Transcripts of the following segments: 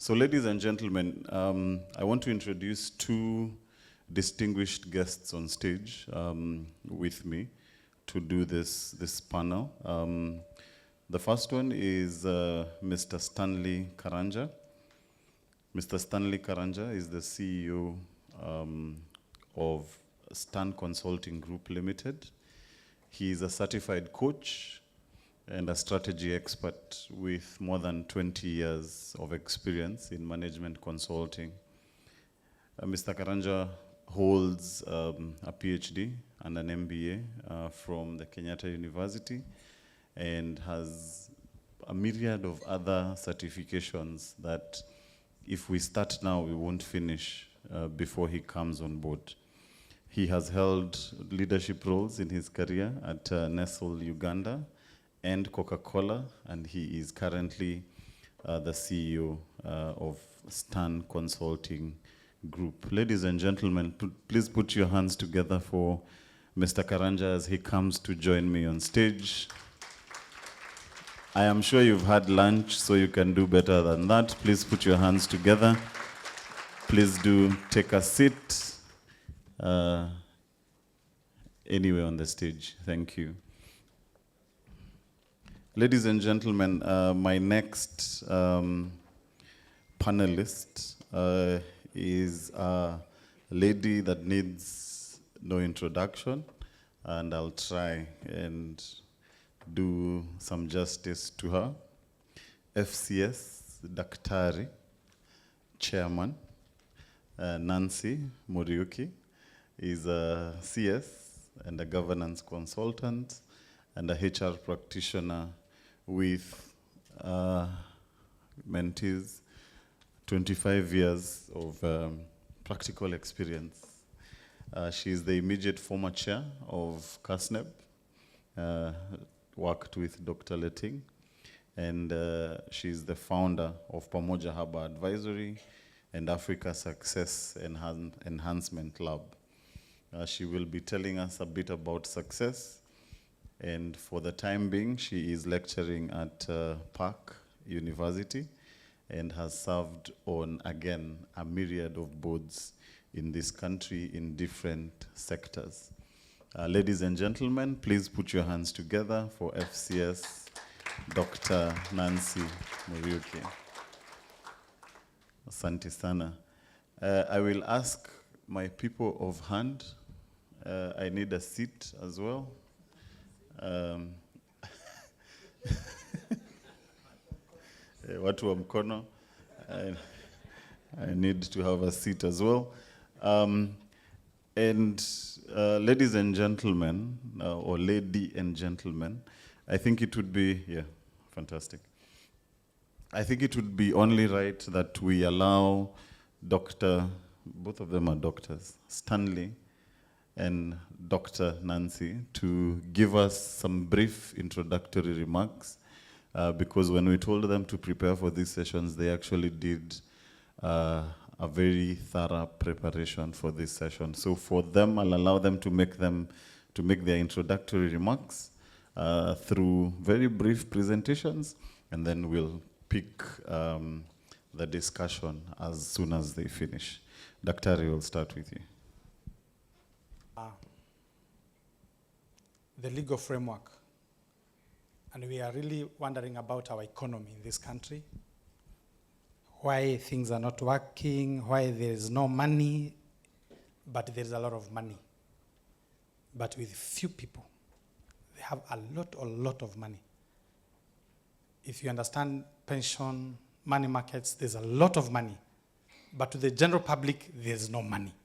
So ladies and gentlemen, I want to introduce two distinguished guests on stage with me to do this panel. The first one is Mr. Stanley Karanja. Mr. Stanley Karanja is the CEO of Stan Consulting Group Limited. He is a certified coach and a strategy expert with more than 20 years of experience in management consulting. Mr. Karanja holds a PhD and an MBA from the Kenyatta University and has a myriad of other certifications that if we start now, we won't finish before he comes on board. He has held leadership roles in his career at Nestle Uganda and Coca-Cola, and he is currently the CEO of Stan Consulting Group. Ladies and gentlemen, please put your hands together for Mr. Karanja as he comes to join me on stage. I am sure you've had lunch, so you can do better than that. Please put your hands together. Please do take a seat anywhere on the stage. Thank you. Ladies and gentlemen, my next panelist is a lady that needs no introduction, and I'll try and do some justice to her. FCS Daktari Chairman Nancy Muriuki is a CS and a governance consultant and a HR practitioner with mentees, 25 years of practical experience. She is the immediate former chair of CASNEB, worked with Dr. Letting, and she's the founder of Pamoja Haba Advisory and Africa Success Enhancement Lab. She will be telling us a bit about success, and for the time being, she is lecturing at Park University and has served on, again, a myriad of boards in this country in different sectors. Ladies and gentlemen, please put your hands together for FCS Dr. Nancy Muriuki. Asante sana. I will ask my people of hand. I need a seat as well. Watu wa mkono. I need to have a seat as well. Ladies and gentlemen, or lady and gentlemen, I think it would be, yeah, fantastic. I think it would be only right that we allow both of them are doctors, Stanley and Dr. Nancy, to give us some brief introductory remarks, because when we told them to prepare for these sessions, they actually did a very thorough preparation for this session. So for them, I'll allow them to make their introductory remarks through very brief presentations, and then we'll pick the discussion as soon as they finish. Dr. we'll start with you. The legal framework, and we are really wondering about our economy in this country, why things are not working, why there is no money, but there is a lot of money. But with few people, they have a lot of money. If you understand pension, money markets, there's a lot of money. But to the general public, there's no money.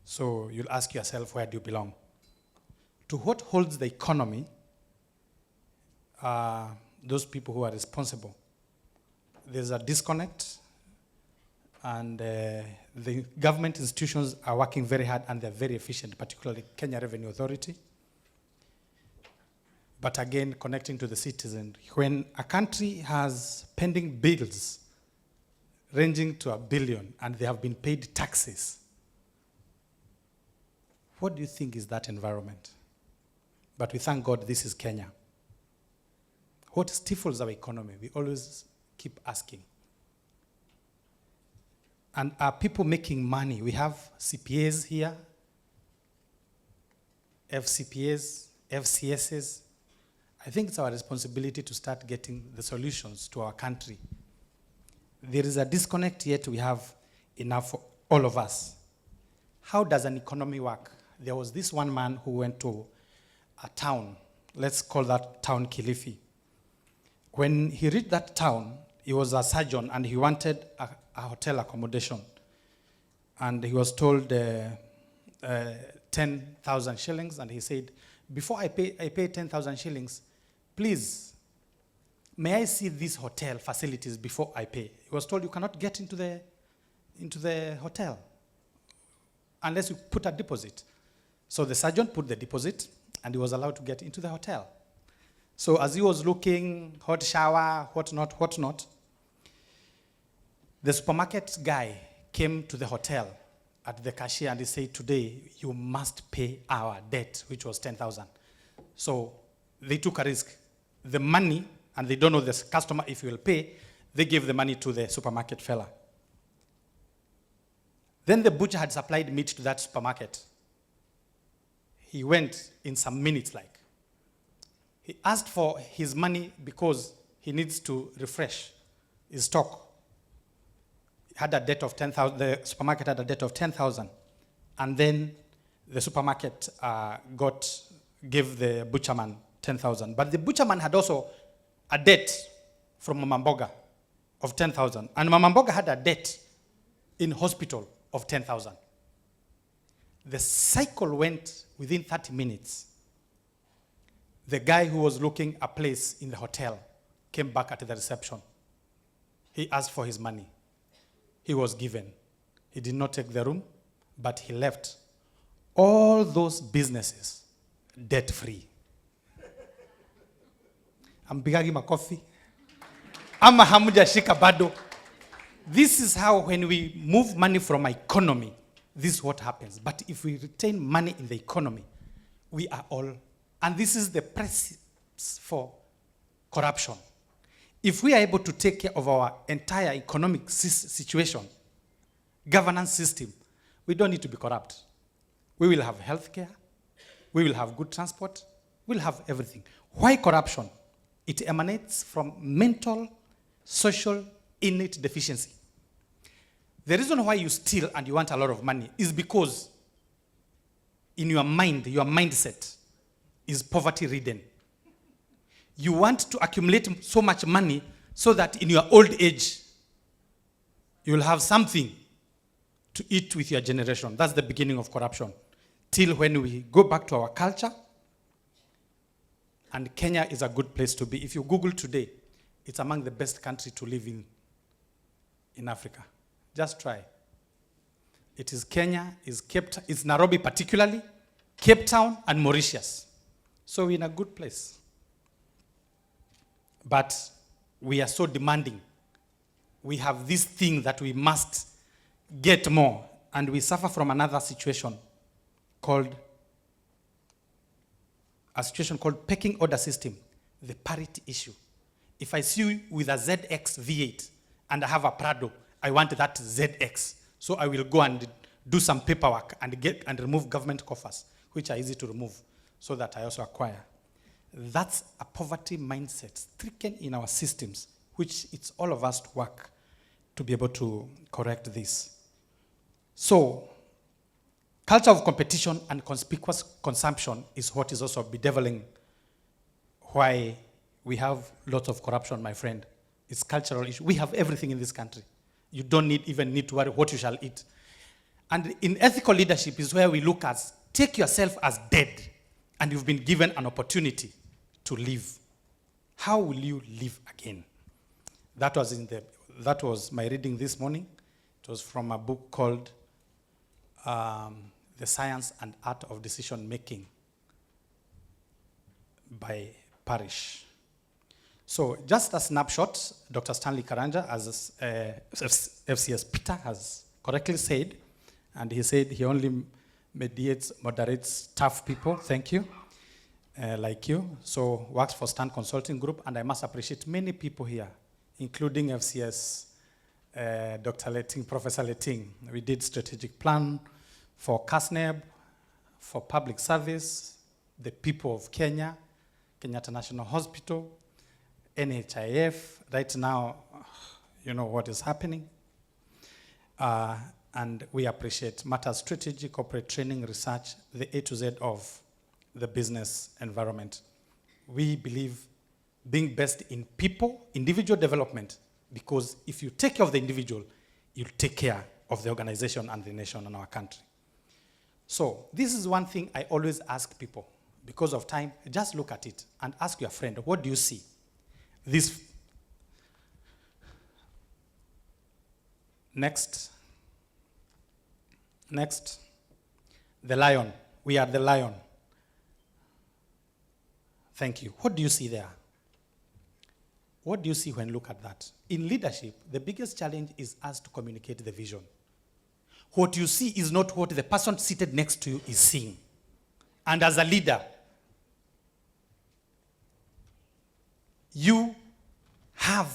So you'll ask yourself, where do you belong? To what holds the economy are those people who are responsible. There's a disconnect, and the government institutions are working very hard and they're very efficient, particularly Kenya Revenue Authority. But again, connecting to the citizen, when a country has pending bills ranging to $1 billion and they have been paid taxes, what do you think is that environment? But we thank God this is Kenya. What stifles our economy? We always keep asking. And are people making money? We have CPAs here, FCPAs, FCSs. I think it's our responsibility to start getting the solutions to our country. There is a disconnect, yet we have enough for all of us. How does an economy work? There was this one man who went to a town. Let's call that town Kilifi. When he reached that town, he was a surgeon and he wanted a hotel accommodation. And he was told 10,000 shillings, and he said, before I pay 10,000 shillings, please, may I see these hotel facilities before I pay? He was told you cannot get into the hotel unless you put a deposit. So the surgeon put the deposit, and he was allowed to get into the hotel. So as he was looking, hot shower, whatnot, the supermarket guy came to the hotel at the cashier, and he said, today you must pay our debt, which was 10,000. So they took a risk. The money, and they don't know the customer if he will pay, they gave the money to the supermarket fella. Then the butcher had supplied meat to that supermarket. He went in some minutes, like. He asked for his money because he needs to refresh his stock. He had a debt of 10,000, the supermarket had a debt of 10,000. And then the supermarket gave the butcherman 10,000. But the butcherman had also a debt from Mama Mboga of 10,000. And Mama Mboga had a debt in hospital of 10,000. The cycle went within 30 minutes. The guy who was looking a place in the hotel came back at the reception. He asked for his money. He was given. He did not take the room, but he left all those businesses debt-free. Ambigagi makofi. Ama hamuja shika bado. This is how, when we move money from our economy, this is what happens. But if we retain money in the economy, we are all, and this is the price for corruption. If we are able to take care of our entire economic situation, governance system, we don't need to be corrupt. We will have healthcare, we will have good transport, we'll have everything. Why corruption? It emanates from mental, social, innate deficiency. The reason why you steal and you want a lot of money is because in your mind, your mindset is poverty-ridden. You want to accumulate so much money so that in your old age, you will have something to eat with your generation. That's the beginning of corruption. Till when we go back to our culture, and Kenya is a good place to be. If you Google today, it's among the best countries to live in Africa. Just try. It is Kenya, it's Nairobi particularly, Cape Town, and Mauritius. So we're in a good place. But we are so demanding. We have this thing that we must get more. And we suffer from another situation called pecking order system, the parity issue. If I see you with a ZX V8 and I have a Prado, I want that ZX. So I will go and do some paperwork and remove government coffers, which are easy to remove, so that I also acquire. That's a poverty mindset stricken in our systems, which it's all of us to work to be able to correct this. So, culture of competition and conspicuous consumption is what is also bedeviling why we have lots of corruption, my friend. It's cultural issue. We have everything in this country. You don't even need to worry what you shall eat. And in ethical leadership is where we look at, take yourself as dead, and you've been given an opportunity to live. How will you live again? That was my reading this morning. It was from a book called The Science and Art of Decision Making by Parrish. So just a snapshot, Dr. Stanley Karanja, as FCS Peter has correctly said, and he said he only moderates tough people, thank you, like you. So works for Stan Consulting Group, and I must appreciate many people here, including FCS Dr. Letting, Professor Letting. We did strategic plan for CASNEB, for public service, the people of Kenya, Kenyatta National Hospital, NHIF. Right now, you know what is happening. And we appreciate matters strategy, corporate training, research, the A to Z of the business environment. We believe being best in people, individual development, because if you take care of the individual, you'll take care of the organization and the nation and our country. So this is one thing I always ask people. Because of time, just look at it and ask your friend, what do you see? This. Next. Next. The lion. We are the lion. Thank you. What do you see there? What do you see when you look at that? In leadership, the biggest challenge is us to communicate the vision. What you see is not what the person seated next to you is seeing. And as a leader, you have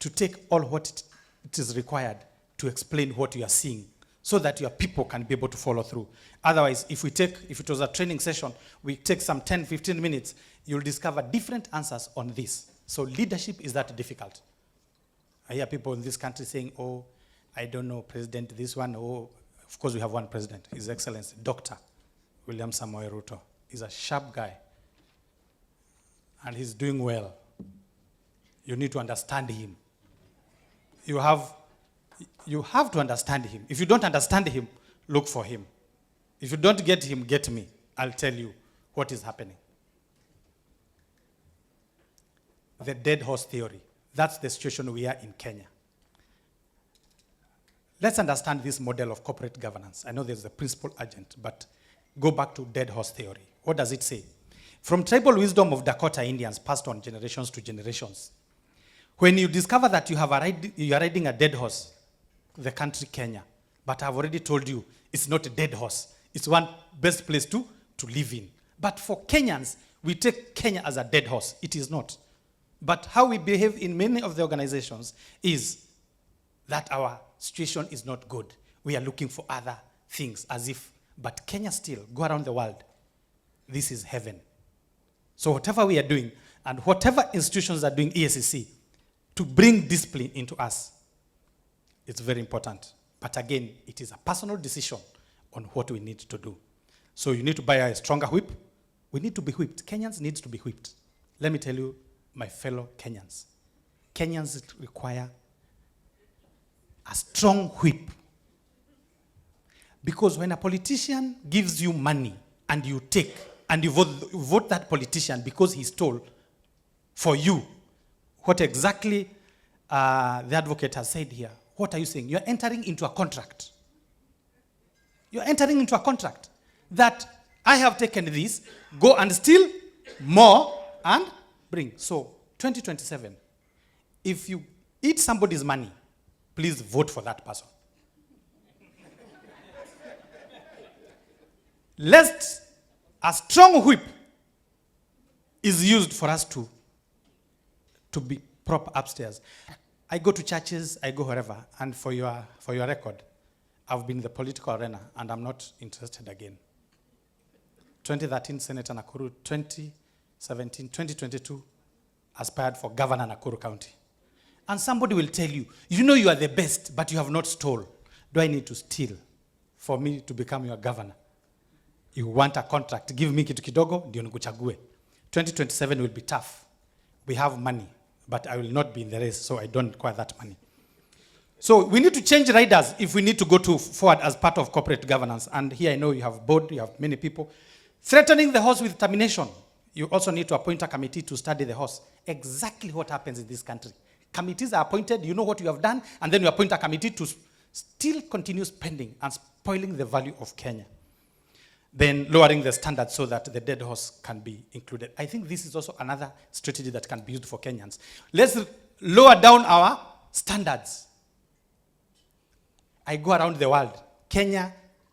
to take all what it is required to explain what you are seeing so that your people can be able to follow through. Otherwise, if it was a training session, we take some 10, 15 minutes, you'll discover different answers on this. So leadership is that difficult. I hear people in this country saying, oh, I don't know, President, this one, oh, of course we have one president, His Excellency, Dr. William Samoei Ruto. He's a sharp guy. And he's doing well. You need to understand him. You have to understand him. If you don't understand him, look for him. If you don't get him, get me. I'll tell you what is happening. The dead horse theory. That's the situation we are in Kenya. Let's understand this model of corporate governance. I know there's the principal agent, but go back to dead horse theory. What does it say? From tribal wisdom of Dakota Indians passed on generations to generations, when you discover that you are riding a dead horse, the country Kenya, but I've already told you it's not a dead horse. It's one best place to live in. But for Kenyans, we take Kenya as a dead horse. It is not. But how we behave in many of the organizations is that our situation is not good. We are looking for other things as if, but Kenya still, go around the world, this is heaven. So whatever we are doing, and whatever institutions are doing EACC, to bring discipline into us, it's very important. But again, it is a personal decision on what we need to do. So you need to buy a stronger whip. We need to be whipped. Kenyans need to be whipped. Let me tell you, my fellow Kenyans, Kenyans require a strong whip. Because when a politician gives you money and you take, and you vote that politician because he stole for you, what exactly the advocate has said here, what are you saying? You're entering into a contract. You're entering into a contract that I have taken this, go and steal more and bring. So 2027, if you eat somebody's money, please vote for that person. Lest a strong whip is used for us to be proper upstairs. I go to churches, I go wherever, and for your record, I've been in the political arena and I'm not interested again. 2013, Senator Nakuru, 2017, 2022, aspired for Governor Nakuru County. And somebody will tell you, you know you are the best, but you have not stole. Do I need to steal for me to become your governor? You want a contract, give me kitu kidogo, ndio nikuchague. 2027 will be tough. We have money, but I will not be in the race, so I don't require that money. So we need to change riders if we need to go forward as part of corporate governance. And here I know you have board, you have many people. Threatening the horse with termination. You also need to appoint a committee to study the horse. Exactly what happens in this country. Committees are appointed, you know what you have done, and then you appoint a committee to still continue spending and spoiling the value of Kenya. Then lowering the standards so that the dead horse can be included. I think this is also another strategy that can be used for Kenyans. Let's lower down our standards. I go around the world. Kenya,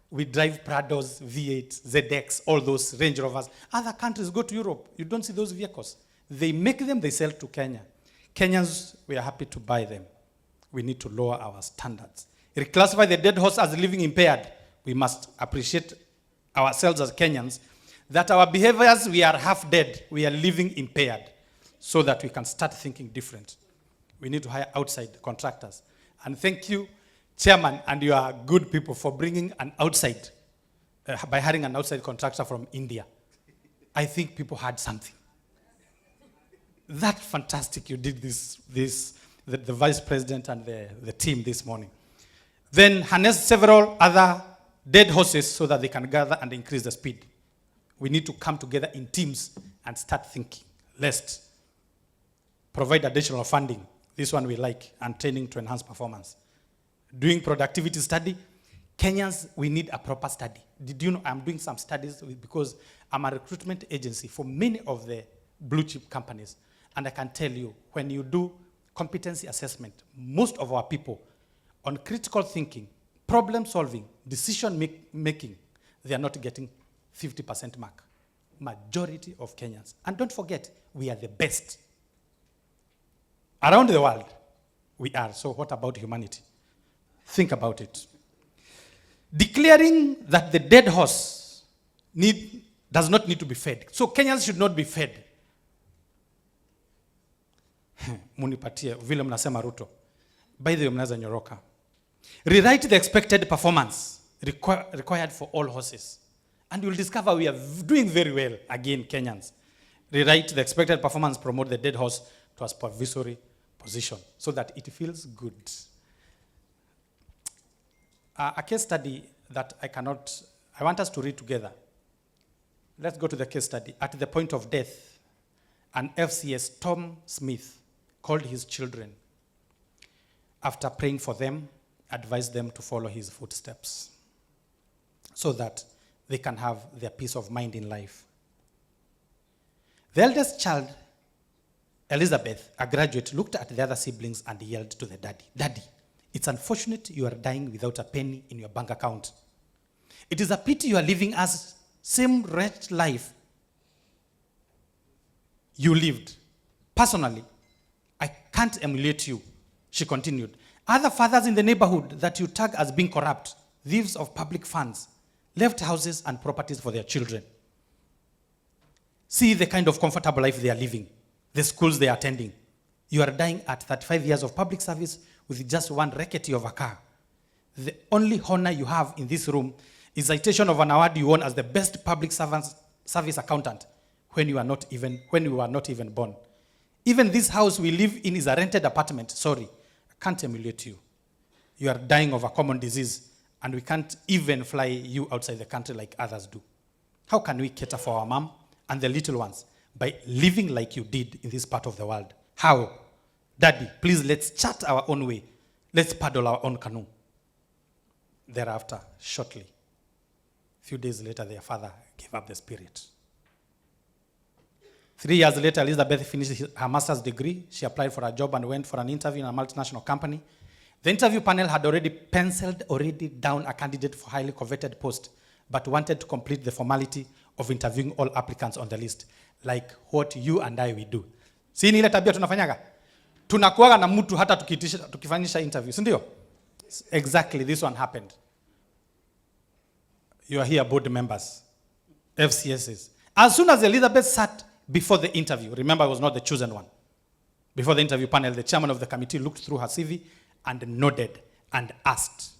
we drive Prados, V8, ZX, all those Range Rovers. Other countries, go to Europe. You don't see those vehicles. They make them, they sell to Kenya. Kenyans, we are happy to buy them. We need to lower our standards. Reclassify the dead horse as living impaired. We must appreciate ourselves as Kenyans, that our behaviors, we are half dead, we are living impaired, so that we can start thinking different. We need to hire outside contractors. And thank you, Chairman, and you are good people for bringing an outside, by hiring an outside contractor from India. I think people had something. That's fantastic you did the Vice President and the team this morning. Then harness several other dead horses so that they can gather and increase the speed. We need to come together in teams and start thinking. Let's provide additional funding. This one we like, and training to enhance performance. Doing productivity study. Kenyans, we need a proper study. Did you know I'm doing some studies because I'm a recruitment agency for many of the blue chip companies. And I can tell you, when you do competency assessment, most of our people on critical thinking, problem solving, decision making, they are not getting 50% mark. Majority of Kenyans. And don't forget, we are the best. Around the world, we are. So what about humanity? Think about it. Declaring that the dead horse does not need to be fed. So Kenyans should not be fed. Munipatie, vile mnasema Ruto. By the way, mnaza nyoroka. Rewrite the expected performance required for all horses. And you'll discover we are doing very well, again, Kenyans. Rewrite the expected performance, promote the dead horse to a supervisory position so that it feels good. A case study that I want us to read together. Let's go to the case study. At the point of death, an FCS, Tom Smith, called his children. After praying for them, advised them to follow his footsteps so that they can have their peace of mind in life. The eldest child, Elizabeth, a graduate, looked at the other siblings and yelled to the daddy, "Daddy, it's unfortunate you are dying without a penny in your bank account. It is a pity you are living as same wretched life you lived. Personally, I can't emulate you," she continued. "Other fathers in the neighborhood that you tag as being corrupt, thieves of public funds, left houses and properties for their children. See the kind of comfortable life they are living, the schools they are attending. You are dying at 35 years of public service with just one rickety of a car. The only honor you have in this room is citation of an award you won as the best public service accountant when you were not even born. Even this house we live in is a rented apartment. Sorry, I can't emulate you. You are dying of a common disease, and we can't even fly you outside the country like others do. How can we cater for our mom and the little ones by living like you did in this part of the world? How? Daddy, please let's chart our own way. Let's paddle our own canoe." Thereafter, shortly, a few days later, their father gave up the spirit. 3 years later, Elizabeth finished her master's degree. She applied for a job and went for an interview in a multinational company. The interview panel had already penciled down a candidate for highly coveted post, but wanted to complete the formality of interviewing all applicants on the list, like what you and I will do. Si ni ile tabia tunafanyaga? Tunakuaga na mtu hata tukifanyisha interview, si ndio? Exactly, this one happened. You are here, board members, FCSs. As soon as Elizabeth sat before the interview, remember I was not the chosen one. Before the interview panel, the chairman of the committee looked through her CV and nodded and asked,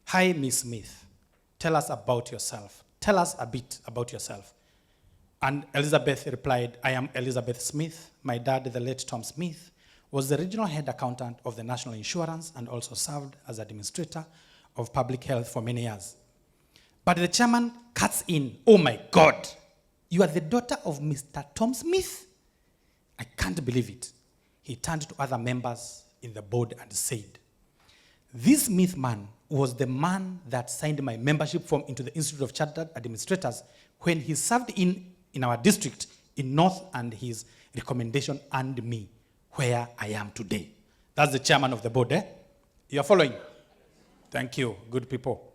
"Hi, Miss Smith, tell us about yourself. Tell us a bit about yourself." And Elizabeth replied, "I am Elizabeth Smith. My dad, the late Tom Smith, was the regional head accountant of the National Insurance and also served as administrator of public health for many years." But the chairman cuts in, "Oh my God, you are the daughter of Mr. Tom Smith? I can't believe it." He turned to other members in the board and said, "This Smith man was the man that signed my membership form into the Institute of Chartered Administrators when he served in our district in North, and his recommendation earned me where I am today." That's the chairman of the board, eh? You are following? Thank you, good people.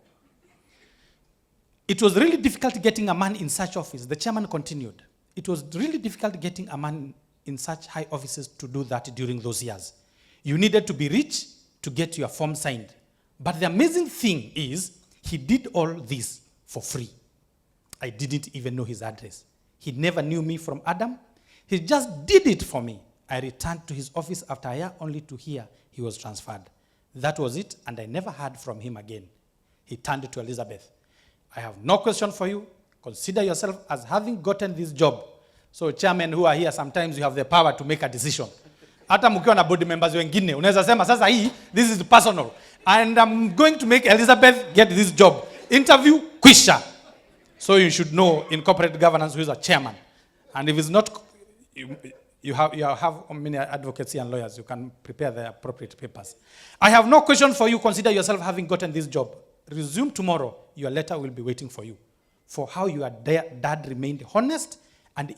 It was really difficult getting a man in such office. The chairman continued. It was really difficult getting a man in such high offices to do that during those years. You needed to be rich to get your form signed. But the amazing thing is, he did all this for free. I didn't even know his address. He never knew me from Adam. He just did it for me. I returned to his office after a year only to hear he was transferred. That was it, and I never heard from him again. He turned to Elizabeth. I have no question for you. Consider yourself as having gotten this job. So chairmen who are here, sometimes you have the power to make a decision. Hata mkiwa na board members wengine, unaweza sema sasa hii, this is personal. And I'm going to make Elizabeth get this job. Interview, kwisha. So you should know in corporate governance who is a chairman. And if it's not, you have many advocacy and lawyers. You can prepare the appropriate papers. I have no question for you. Consider yourself having gotten this job. Resume tomorrow. Your letter will be waiting for you. For how your dad remained honest and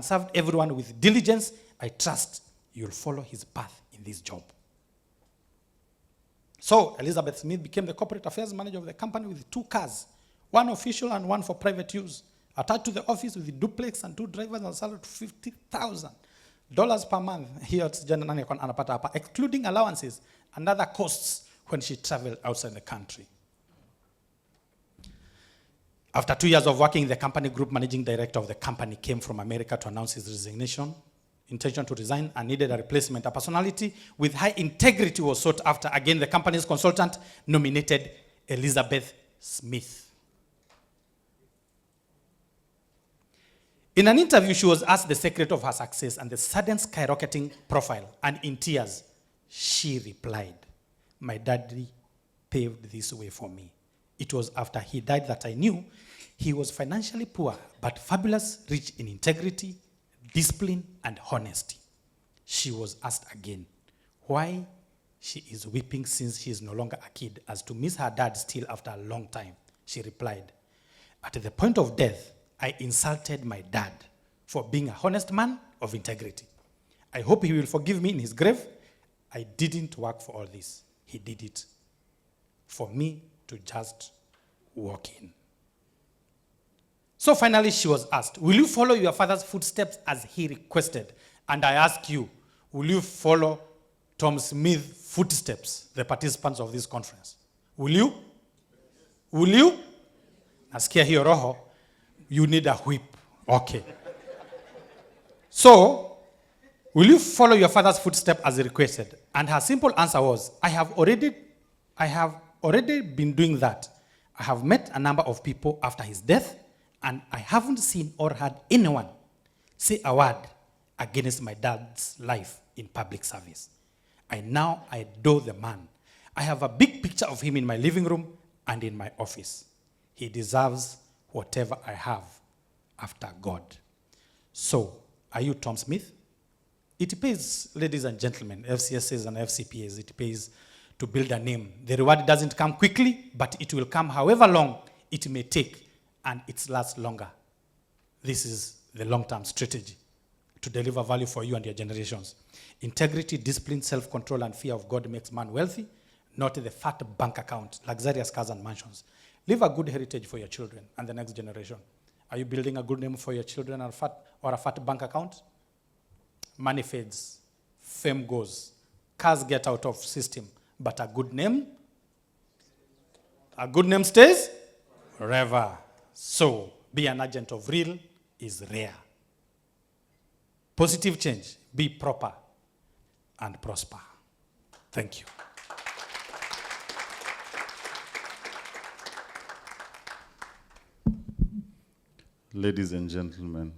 served everyone with diligence, I trust you'll follow his path in this job. So Elizabeth Smith became the corporate affairs manager of the company with 2 cars, one official and one for private use, attached to the office with the duplex and 2 drivers and salary to $50,000 per month. Here it's excluding allowances and other costs when she traveled outside the country. After 2 years of working, the company group managing director of the company came from America to announce his resignation, intention to resign, and needed a replacement. A personality with high integrity was sought after. Again, the company's consultant nominated Elizabeth Smith. In an interview, she was asked the secret of her success and the sudden skyrocketing profile, and in tears, she replied, "My daddy paved this way for me. It was after he died that I knew he was financially poor, but fabulous, rich in integrity, discipline, and honesty." She was asked again why she is weeping since she is no longer a kid, as to miss her dad still after a long time. She replied, "At the point of death, I insulted my dad for being a honest man of integrity. I hope he will forgive me in his grave. I didn't work for all this. He did it for me to just walk in." So finally she was asked, "Will you follow your father's footsteps as he requested?" And I ask you, will you follow Tom Smith's footsteps, the participants of this conference? Will you? Will you? Nasikia hiyo roho, you need a whip. Okay. So, will you follow your father's footsteps as he requested? And her simple answer was, I have already been doing that. I have met a number of people after his death, and I haven't seen or heard anyone say a word against my dad's life in public service. I now adore the man. I have a big picture of him in my living room and in my office. He deserves whatever I have after God. So, are you Tom Smith? It pays, ladies and gentlemen, FCSs and FCPAs, it pays to build a name. The reward doesn't come quickly, but it will come however long it may take, and it lasts longer. This is the long-term strategy to deliver value for you and your generations. Integrity, discipline, self-control, and fear of God makes man wealthy, not the fat bank account, luxurious cars and mansions. Leave a good heritage for your children and the next generation. Are you building a good name for your children or a fat bank account? Money fades, fame goes, cars get out of system, but a good name stays forever. So, be an agent of real is rare. Positive change, be proper and prosper. Thank you. Ladies and gentlemen,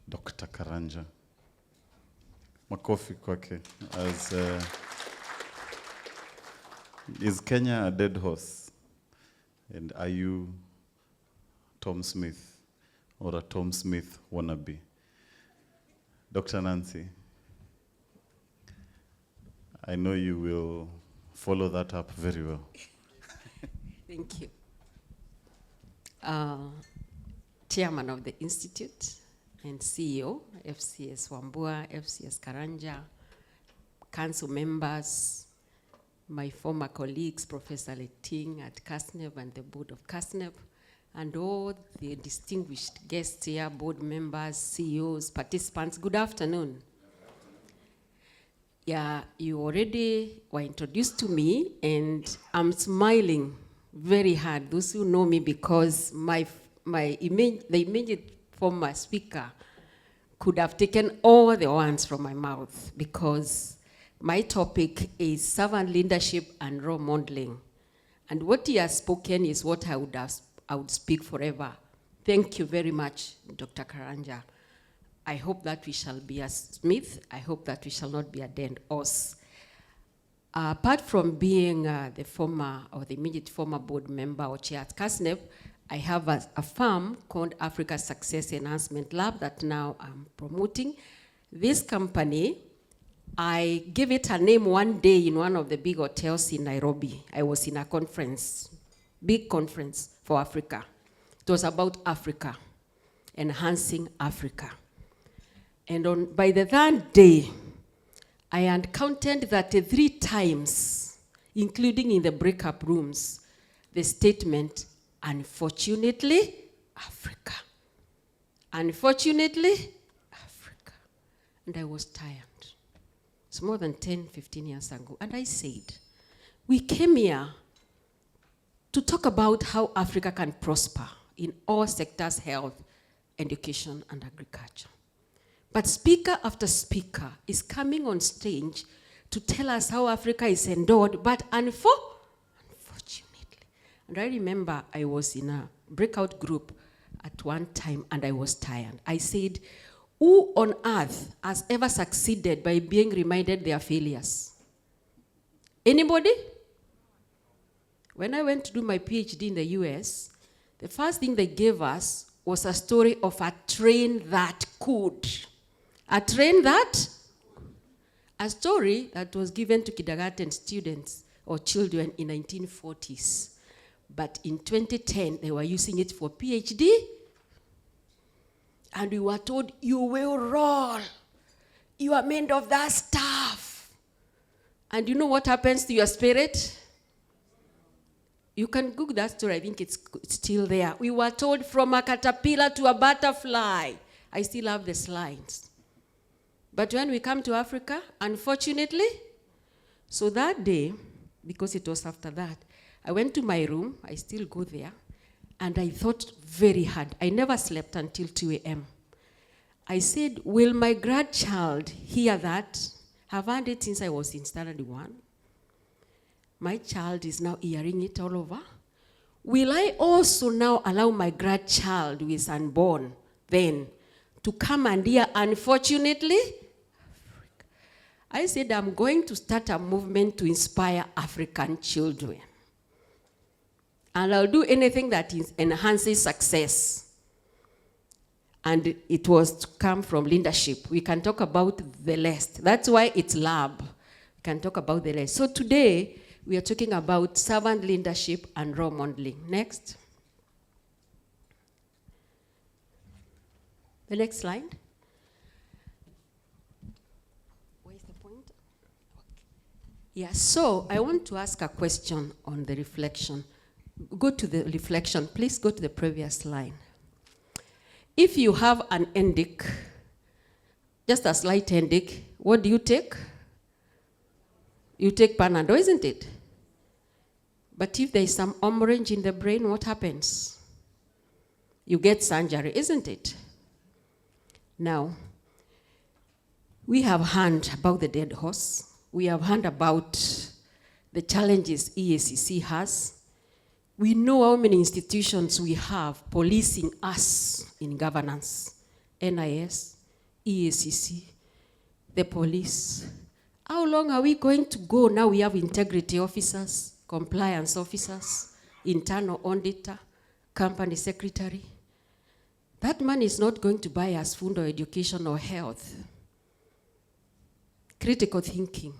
Dr. Karanja. Makofi kwake. Is Kenya a dead horse? And are you Tom Smith or a Tom Smith wannabe? Dr. Nancy, I know you will follow that up very well. Thank you. Chairman of the Institute and CEO, FCS Wambua, FCS Karanja, council members, my former colleagues, Professor Letting at CASNEB and the board of CASNEB, and all the distinguished guests here, board members, CEOs, participants, good afternoon. Yeah, you already were introduced to me, and I'm smiling very hard. Those who know me, because the immediate former speaker could have taken all the words from my mouth, because my topic is servant leadership and role modeling. And what he has spoken is what I would speak forever. Thank you very much, Dr. Karanja. I hope that we shall be a Smith. I hope that we shall not be a dead horse. Apart from being the former or the immediate former board member or chair at CASNEP, I have a firm called Africa Success Enhancement Lab that now I'm promoting. This company, I gave it a name one day in one of the big hotels in Nairobi. I was in a conference, big conference for Africa. It was about Africa, enhancing Africa. And by the third day, I had counted that 3 times, including in the breakup rooms, the statement, unfortunately, Africa. Unfortunately, Africa. And I was tired. It's more than 10, 15 years ago. And I said, we came here to talk about how Africa can prosper in all sectors, health, education, and agriculture. But speaker after speaker is coming on stage to tell us how Africa is endowed, but unfortunately. And I remember I was in a breakout group at one time, and I was tired. I said, who on earth has ever succeeded by being reminded they are failures? Anybody? When I went to do my PhD in the US, the first thing they gave us was a story of a train that could. A train that? A story that was given to kindergarten students or children in 1940s. But in 2010, they were using it for PhD. And we were told, you will roll. You are made of that stuff. And you know what happens to your spirit? You can Google that story. I think it's still there. We were told from a caterpillar to a butterfly. I still have the slides. But when we come to Africa, unfortunately, so that day, because it was after that, I went to my room. I still go there. And I thought very hard. I never slept until 2 a.m. I said, will my grandchild hear that? I've heard it since I was in standard 1. My child is now hearing it all over. Will I also now allow my grandchild, who is unborn then, to come and hear, unfortunately? I said, I'm going to start a movement to inspire African children. And I'll do anything that enhances success. And it was to come from leadership. We can talk about the rest. That's why it's lab. We can talk about the rest. So today, we are talking about servant leadership and role modeling. Next. The next slide. Where's the point? Okay. Yeah, so I want to ask a question on the reflection. Go to the reflection. Please go to the previous line. If you have an endic, just a slight endic, what do you take? You take Panadol, isn't it? But if there is some hemorrhage in the brain, what happens? You get surgery, isn't it? Now, we have heard about the dead horse. We have heard about the challenges EACC has. We know how many institutions we have policing us in governance. NIS, EACC, the police. How long are we going to go? Now we have integrity officers, compliance officers, internal auditor, company secretary. That man is not going to buy us food or education or health. Critical thinking.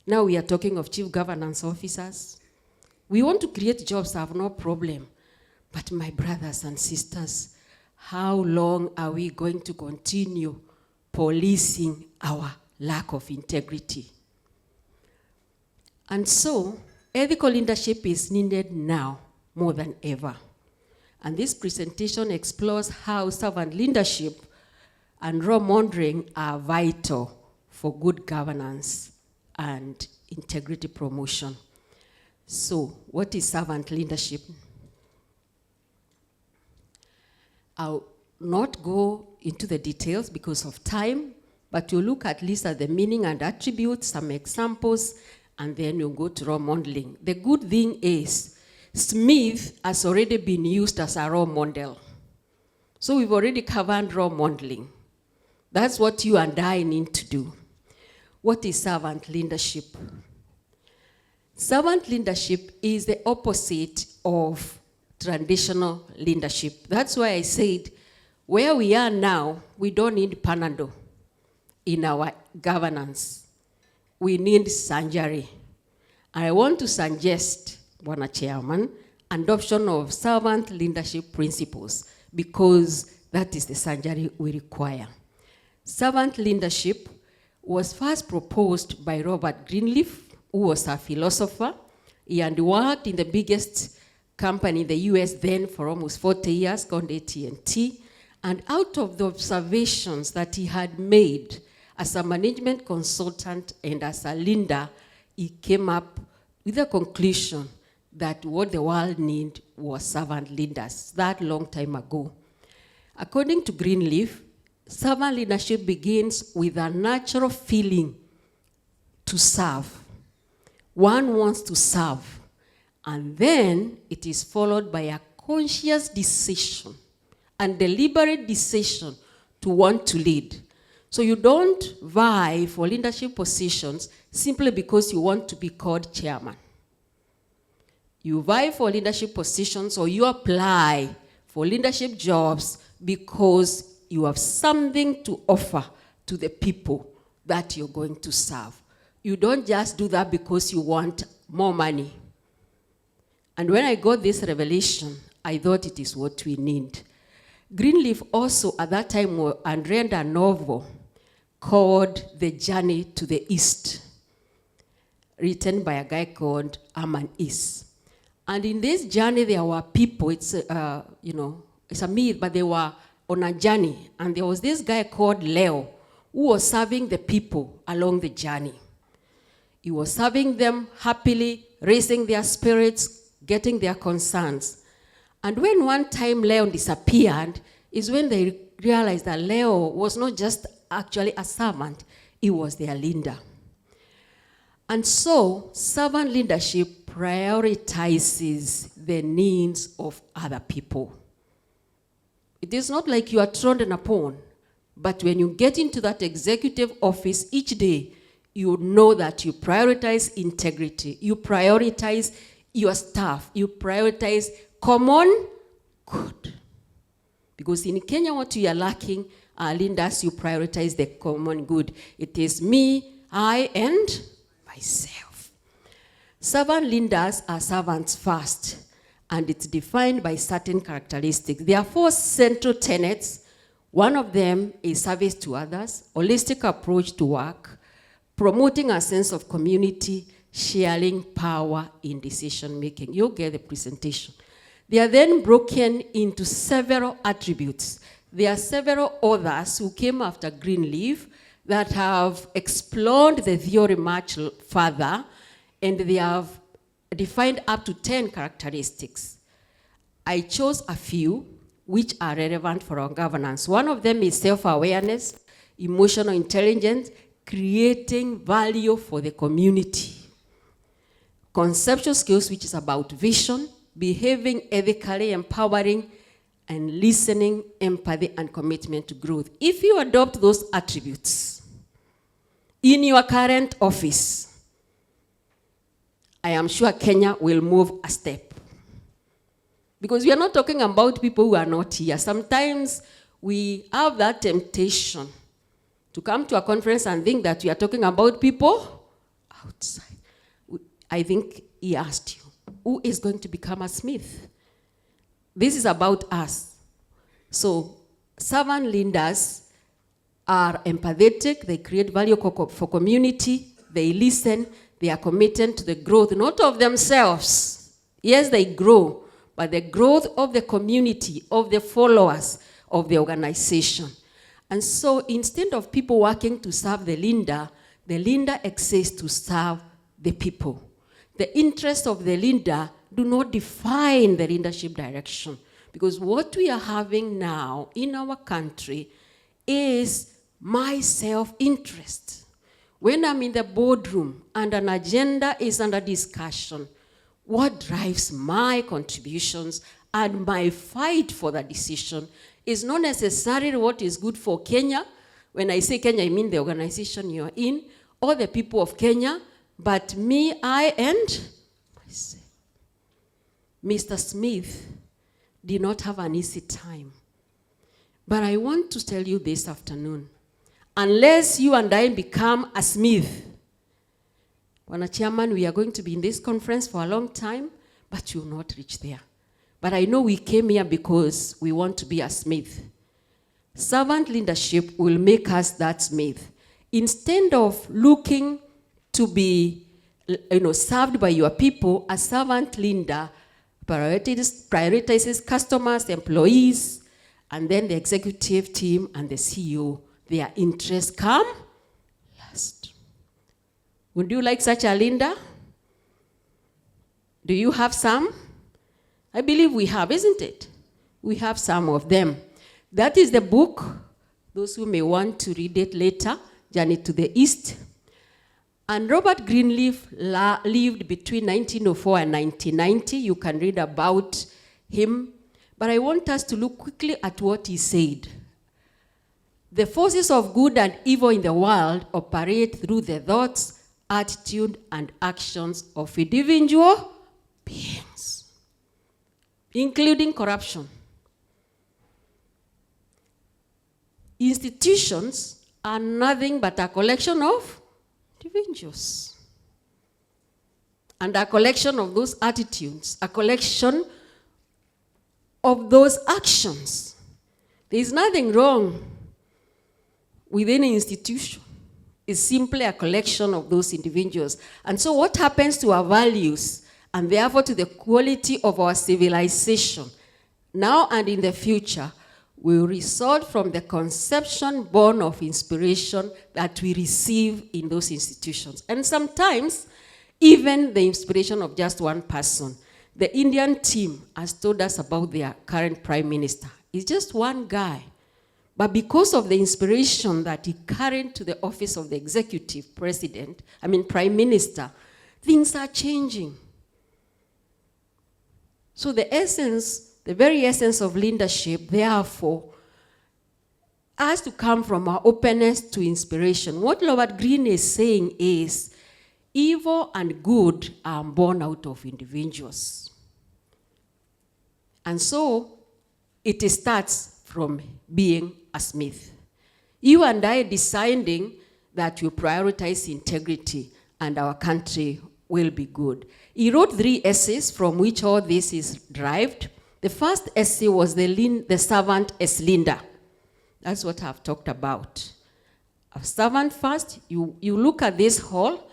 Now we are talking of chief governance officers. We want to create jobs, I have no problem. But my brothers and sisters, how long are we going to continue policing our lack of integrity? And so, ethical leadership is needed now more than ever. And this presentation explores how servant leadership and role modeling are vital for good governance and integrity promotion. So, what is servant leadership? I'll not go into the details because of time, but you'll look at least at the meaning and attributes, some examples, and then you'll go to role modeling. The good thing is, Smith has already been used as a role model. So we've already covered role modeling. That's what you and I need to do. What is servant leadership? Servant leadership is the opposite of traditional leadership. That's why I said, where we are now, we don't need Panado in our governance. We need Sanjari. I want to suggest, Bwana Chairman, adoption of servant leadership principles, because that is the Sanjari we require. Servant leadership was first proposed by Robert Greenleaf, who was a philosopher. He had worked in the biggest company in the US then for almost 40 years, called AT&T. And out of the observations that he had made as a management consultant and as a leader, he came up with a conclusion that what the world needed was servant leaders, that long time ago. According to Greenleaf, servant leadership begins with a natural feeling to serve. One wants to serve. And then it is followed by a conscious decision and deliberate decision to want to lead. So you don't vie for leadership positions simply because you want to be called chairman. You vie for leadership positions or you apply for leadership jobs because you have something to offer to the people that you're going to serve. You don't just do that because you want more money. And when I got this revelation, I thought it is what we need. Greenleaf also at that time had read a novel called The Journey to the East, written by a guy called Ahmed. And in this journey, there were people, it's a myth, but they were on a journey. And there was this guy called Leo, who was serving the people along the journey. He was serving them happily, raising their spirits, getting their concerns. And when one time Leo disappeared, is when they realized that Leo was not just actually a servant, he was their leader. And so, servant leadership prioritizes the needs of other people. It is not like you are trodden upon, but when you get into that executive office each day, you know that you prioritize integrity, you prioritize your staff, you prioritize common good. Because in Kenya, what we are lacking are leaders who prioritize the common good. It is me, I, and myself. Servant leaders are servants first, and it's defined by certain characteristics. There are 4 central tenets. One of them is service to others, holistic approach to work, promoting a sense of community, sharing power in decision making. You'll get the presentation. They are then broken into several attributes. There are several others who came after Greenleaf that have explored the theory much further, and they have defined up to 10 characteristics. I chose a few which are relevant for our governance. One of them is self-awareness, emotional intelligence, creating value for the community. Conceptual skills, which is about vision, behaving ethically, empowering, and listening, empathy, and commitment to growth. If you adopt those attributes in your current office, I am sure Kenya will move a step. Because we are not talking about people who are not here. Sometimes we have that temptation to come to a conference and think that we are talking about people outside. I think he asked you, who is going to become a Smith? This is about us. So, servant leaders are empathetic, they create value for community, they listen, they are committed to the growth, not of themselves. Yes, they grow, but the growth of the community, of the followers of the organization. And so instead of people working to serve the leader exists to serve the people. The interests of the leader do not define the leadership direction, because what we are having now in our country is my self-interest. When I'm in the boardroom and an agenda is under discussion, what drives my contributions and my fight for the decision is not necessarily what is good for Kenya. When I say Kenya, I mean the organization you're in, or the people of Kenya, but me, I, and myself. Mr. Smith did not have an easy time. But I want to tell you this afternoon, unless you and I become a Smith, Bwana Chairman, we are going to be in this conference for a long time, but you will not reach there. But I know we came here because we want to be a Smith. Servant leadership will make us that Smith. Instead of looking to be served by your people, a servant leader prioritizes customers, employees, and then the executive team and the CEO. Their interests come last. Would you like such a leader? Do you have some? I believe we have, isn't it? We have some of them. That is the book. Those who may want to read it later, Journey to the East. And Robert Greenleaf lived between 1904 and 1990. You can read about him. But I want us to look quickly at what he said. The forces of good and evil in the world operate through the thoughts, attitude, and actions of individual beings, including corruption. Institutions are nothing but a collection of individuals. And a collection of those attitudes, a collection of those actions. There is nothing wrong with any institution. It's simply a collection of those individuals. And so what happens to our values and therefore to the quality of our civilization now and in the future will result from the conception born of inspiration that we receive in those institutions. And sometimes, even the inspiration of just one person. The Indian team has told us about their current prime minister. It's just one guy. But because of the inspiration that he carried to the office of the executive prime minister, things are changing. So the very essence of leadership, therefore, has to come from our openness to inspiration. What Robert Greene is saying is, evil and good are born out of individuals. And so, it starts from being a Smith. You and I deciding that we prioritize integrity and our country will be good. He wrote 3 essays from which all this is derived. The first essay was the servant as leader. That's what I've talked about. A servant first, you look at this hall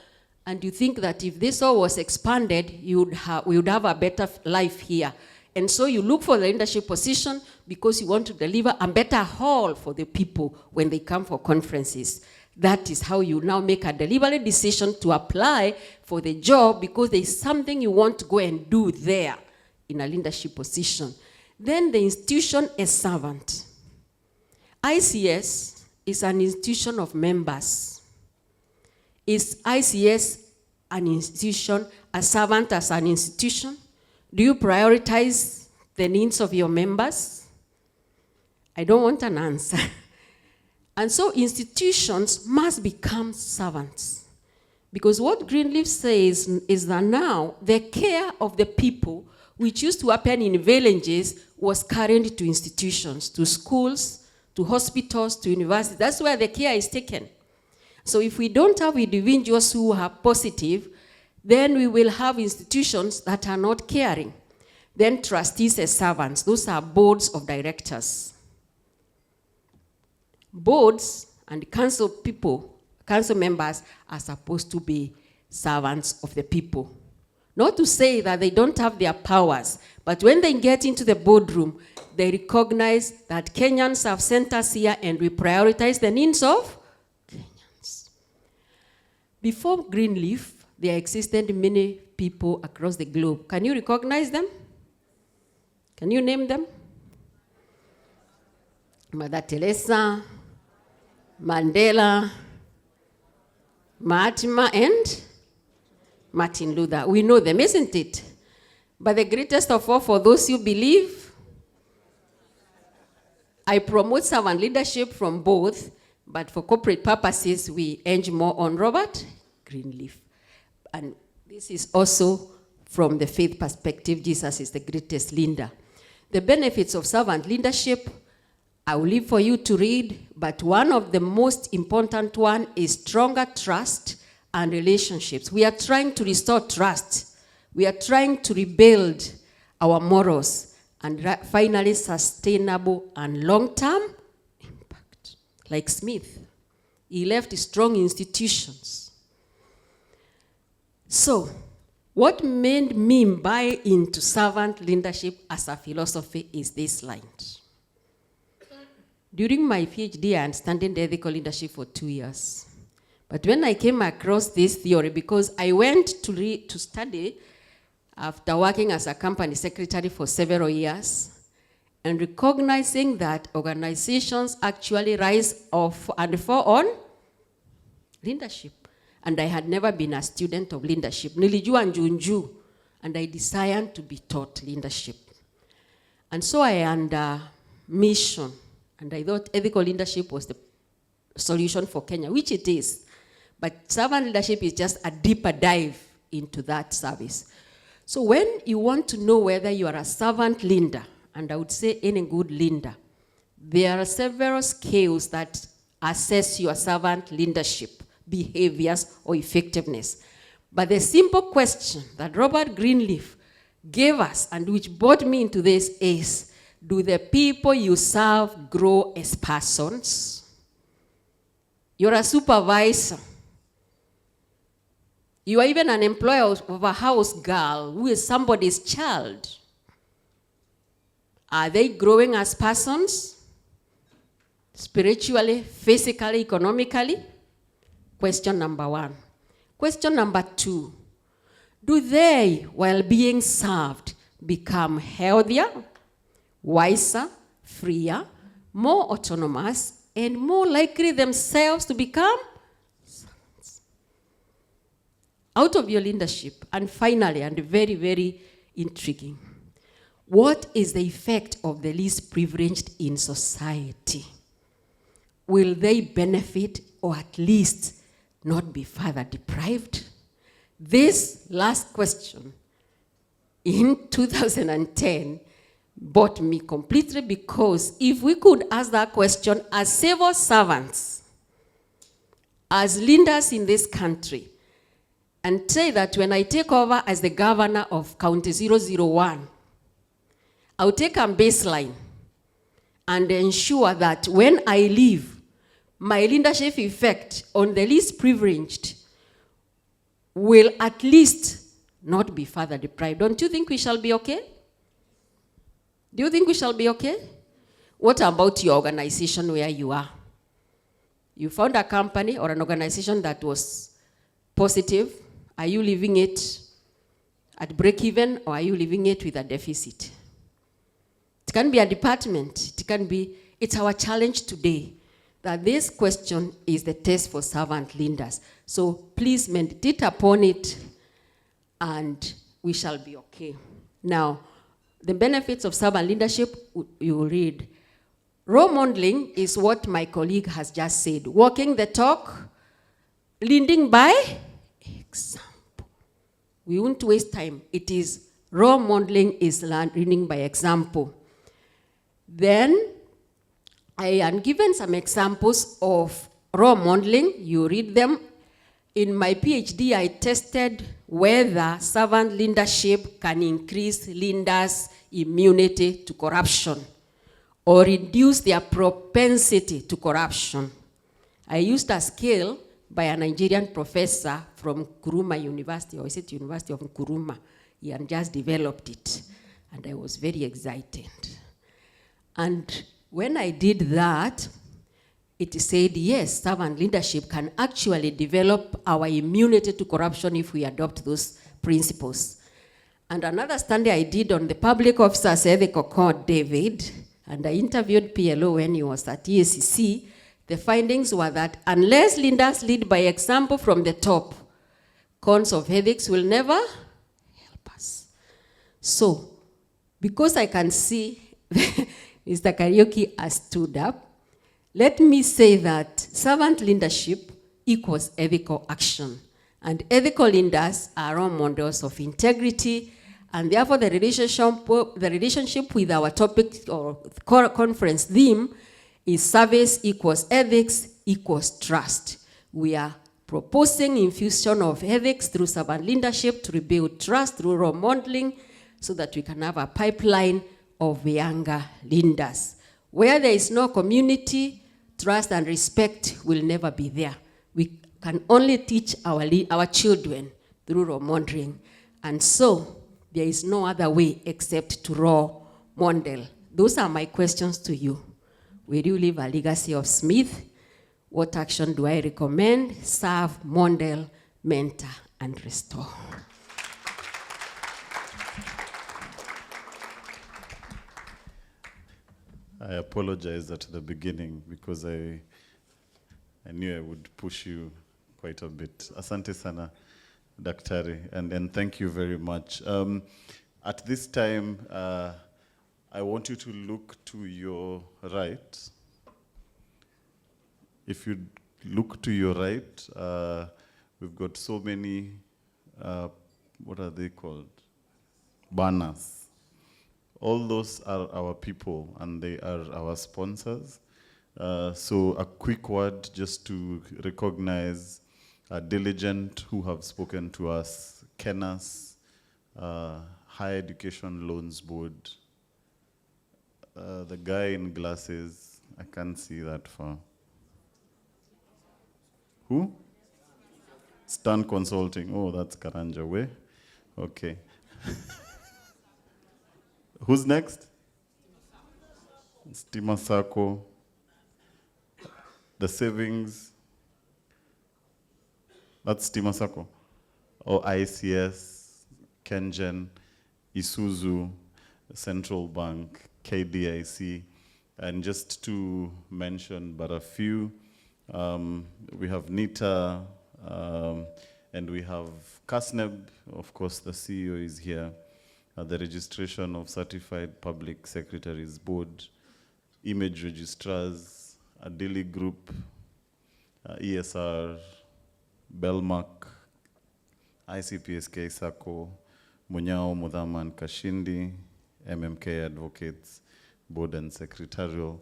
and you think that if this hall was expanded, we would have a better life here. And so you look for the leadership position because you want to deliver a better hall for the people when they come for conferences. That is how you now make a deliberate decision to apply for the job because there is something you want to go and do there in a leadership position. Then the institution is servant. ICS is an institution of members. Is ICS an institution, a servant as an institution? Do you prioritize the needs of your members? I don't want an answer. And so institutions must become servants. Because what Greenleaf says is that now the care of the people, which used to happen in villages, was carried to institutions, to schools, to hospitals, to universities. That's where the care is taken. So if we don't have individuals who are positive, then we will have institutions that are not caring. Then trustees as servants. Those are boards of directors. Boards and council members are supposed to be servants of the people. Not to say that they don't have their powers, but when they get into the boardroom, they recognize that Kenyans have sent us here and we prioritize the needs of Kenyans. Before Greenleaf, there existed many people across the globe. Can you recognize them? Can you name them? Mother Teresa, Mandela, Mahatma, and Martin Luther. We know them, isn't it? But the greatest of all, for those who believe, I promote servant leadership from both, but for corporate purposes, we hinge more on Robert Greenleaf. And this is also from the faith perspective. Jesus is the greatest leader. The benefits of servant leadership, I will leave for you to read, but one of the most important one is stronger trust and relationships. We are trying to restore trust. We are trying to rebuild our morals and finally sustainable and long-term impact. Like Smith, he left strong institutions. So, what made me buy into servant leadership as a philosophy is this line. During my PhD, I studied ethical leadership for 2 years. But when I came across this theory, because I went to study after working as a company secretary for several years, and recognizing that organizations actually rise off and fall on leadership. And I had never been a student of leadership. Nilijua njunju, and I desired to be taught leadership. And so I under mission, and I thought ethical leadership was the solution for Kenya, which it is. But servant leadership is just a deeper dive into that service. So when you want to know whether you are a servant leader, and I would say any good leader, there are several scales that assess your servant leadership, behaviors, or effectiveness. But the simple question that Robert Greenleaf gave us, and which brought me into this, is, do the people you serve grow as persons? You're a supervisor. You are even an employer of a house girl who is somebody's child. Are they growing as persons? Spiritually, physically, economically? Question number one. Question number two. Do they, while being served, become healthier, wiser, freer, more autonomous, and more likely themselves to become servants? Out of your leadership, and finally, and very, very intriguing, what is the effect of the least privileged in society? Will they benefit, or at least not be further deprived? This last question in 2010 bought me completely, because if we could ask that question as civil servants, as leaders in this country, and say that when I take over as the governor of County 001, I'll take a baseline and ensure that when I leave, my leadership effect on the least privileged will at least not be further deprived. Don't you think we shall be okay? Do you think we shall be okay? What about your organization where you are? You found a company or an organization that was positive. Are you leaving it at break-even, or are you leaving it with a deficit? It can be a department. It can be, it's our challenge today that this question is the test for servant leaders. So please meditate upon it, and we shall be okay. Now, the benefits of servant leadership, you will read. Role modeling is what my colleague has just said. Walking the talk, leading by example. We won't waste time. It is role modeling is leading by example. Then I am given some examples of role modeling. You read them. In my PhD, I tested whether servant leadership can increase leaders' immunity to corruption or reduce their propensity to corruption. I used a scale by a Nigerian professor from Nkrumah University, or is it University of Nkrumah? He had just developed it, and I was very excited. And when I did that, it said, yes, servant leadership can actually develop our immunity to corruption if we adopt those principles. And another study I did on the Public Officers Ethical Code, David, and I interviewed PLO when he was at EACC. The findings were that unless leaders lead by example from the top, codes of ethics will never help us. So, because I can see Mr. Muriuki has stood up, let me say that servant leadership equals ethical action. And ethical leaders are role models of integrity, and therefore the relationship with our topic or conference theme is service equals ethics equals trust. We are proposing infusion of ethics through servant leadership to rebuild trust through role modeling so that we can have a pipeline of younger leaders. Where there is no community, trust and respect will never be there. We can only teach our children through role modeling. And so there is no other way except to role model. Those are my questions to you. Will you leave a legacy of Smith? What action do I recommend? Serve, model, mentor, and restore. I apologize at the beginning because I knew I would push you quite a bit. Asante sana, Daktari, and thank you very much. At this time, I want you to look to your right. If you look to your right, we've got so many, what are they called? Banners. All those are our people, and they are our sponsors. So a quick word just to recognize Diligent, who have spoken to us, Kenas, Higher Education Loans Board, the guy in glasses, I can't see that far. Who? Stan Consulting. Oh, that's Karanja way. Okay. Who's next? Stima Sacco. The savings. That's Stima Sacco. Or ICS, Kengen, Isuzu, Central Bank, KDIC. And just to mention but a few, we have NITA, and we have CASNEB. Of course, the CEO is here. The Registration of Certified Public Secretaries Board, Image Registrars, Adili Group, ESR, Belmac, ICPSK SACCO, Munyao, Mudhama and Kashindi, MMK Advocates, Board and Secretarial.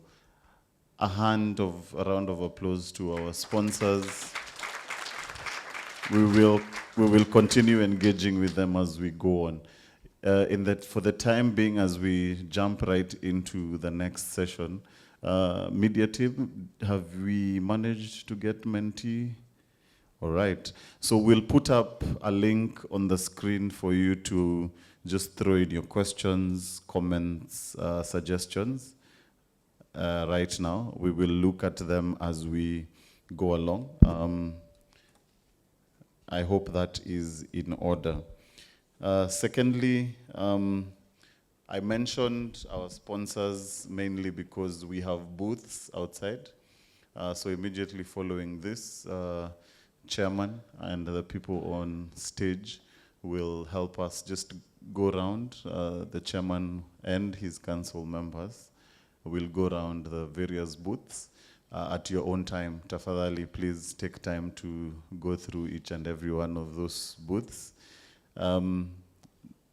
A round of applause to our sponsors. We will continue engaging with them as we go on. For the time being, as we jump right into the next session, media team, have we managed to get Mentee? All right. So we'll put up a link on the screen for you to just throw in your questions, comments, suggestions. Right now, we will look at them as we go along. I hope that is in order. Secondly, I mentioned our sponsors mainly because we have booths outside. So immediately following this, chairman and the people on stage will help us just go around. The chairman and his council members will go around the various booths at your own time. Tafadhali, please take time to go through each and every one of those booths.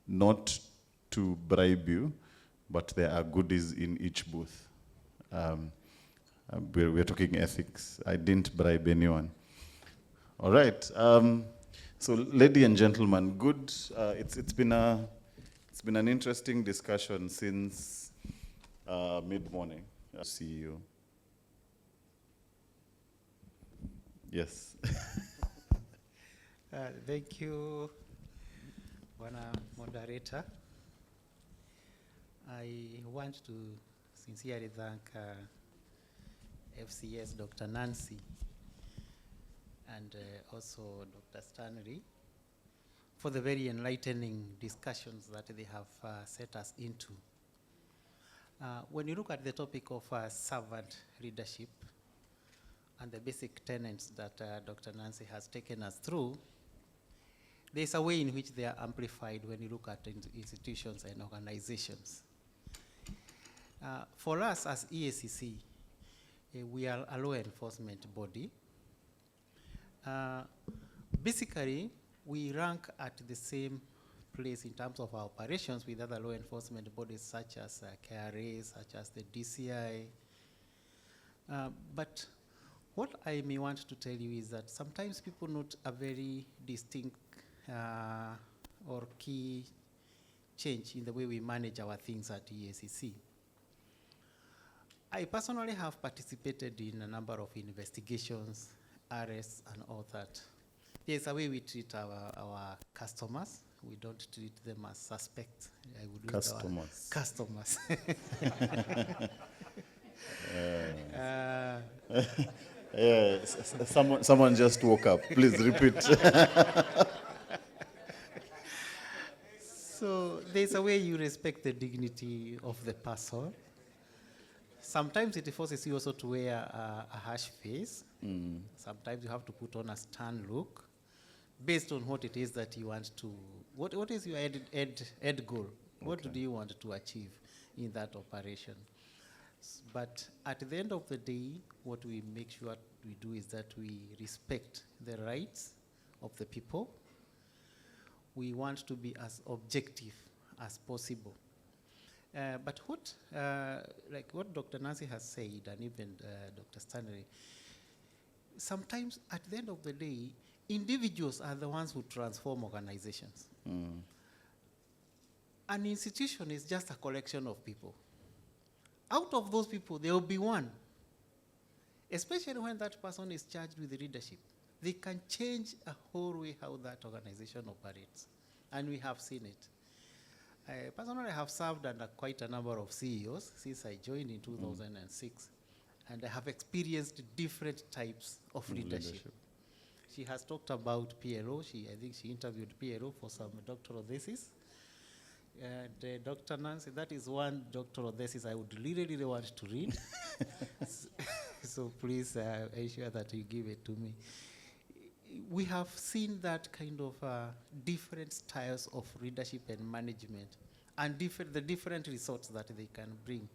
Not to bribe you, but there are goodies in each booth. We're talking ethics. I didn't bribe anyone. All right. So, ladies and gentlemen, good. It's been an interesting discussion since mid-morning. See you. Yes. Thank you, Bwana Moderator. I want to sincerely thank FCS Dr. Nancy and also Dr. Stanely for the very enlightening discussions that they have set us into. When you look at the topic of servant leadership and the basic tenets that Dr. Nancy has taken us through, there's a way in which they are amplified when you look at institutions and organizations. For us as EACC, we are a law enforcement body. Basically, we rank at the same place in terms of our operations with other law enforcement bodies such as KRA, such as the DCI. But what I may want to tell you is that sometimes people note a very distinct or key change in the way we manage our things at EACC. I personally have participated in a number of investigations, arrests, and all that. There's a way we treat our customers. We don't treat them as suspects. I would Customers. Customers. Someone just woke up. Please repeat. So there's a way you respect the dignity of the person. Sometimes it forces you also to wear a harsh face. Sometimes you have to put on a stern look based on what it is that you want to, what is your end goal? What do you want to achieve in that operation? But at the end of the day, what we make sure we do is that we respect the rights of the people. We want to be as objective as possible. But what, like what Dr. Nancy has said, and even Dr. Stanley, sometimes at the end of the day, individuals are the ones who transform organizations. An institution is just a collection of people. Out of those people, there will be one, especially when that person is charged with leadership. They can change a whole way how that organization operates, and we have seen it. I personally have served under quite a number of CEOs since I joined in 2006, and I have experienced different types of leadership. She has talked about PLO. I think she interviewed PLO for some doctoral thesis. And Dr. Nancy, that is one doctoral thesis I would really, really want to read. So please ensure that you give it to me. We have seen that kind of different styles of leadership and management, and the different results that they can bring.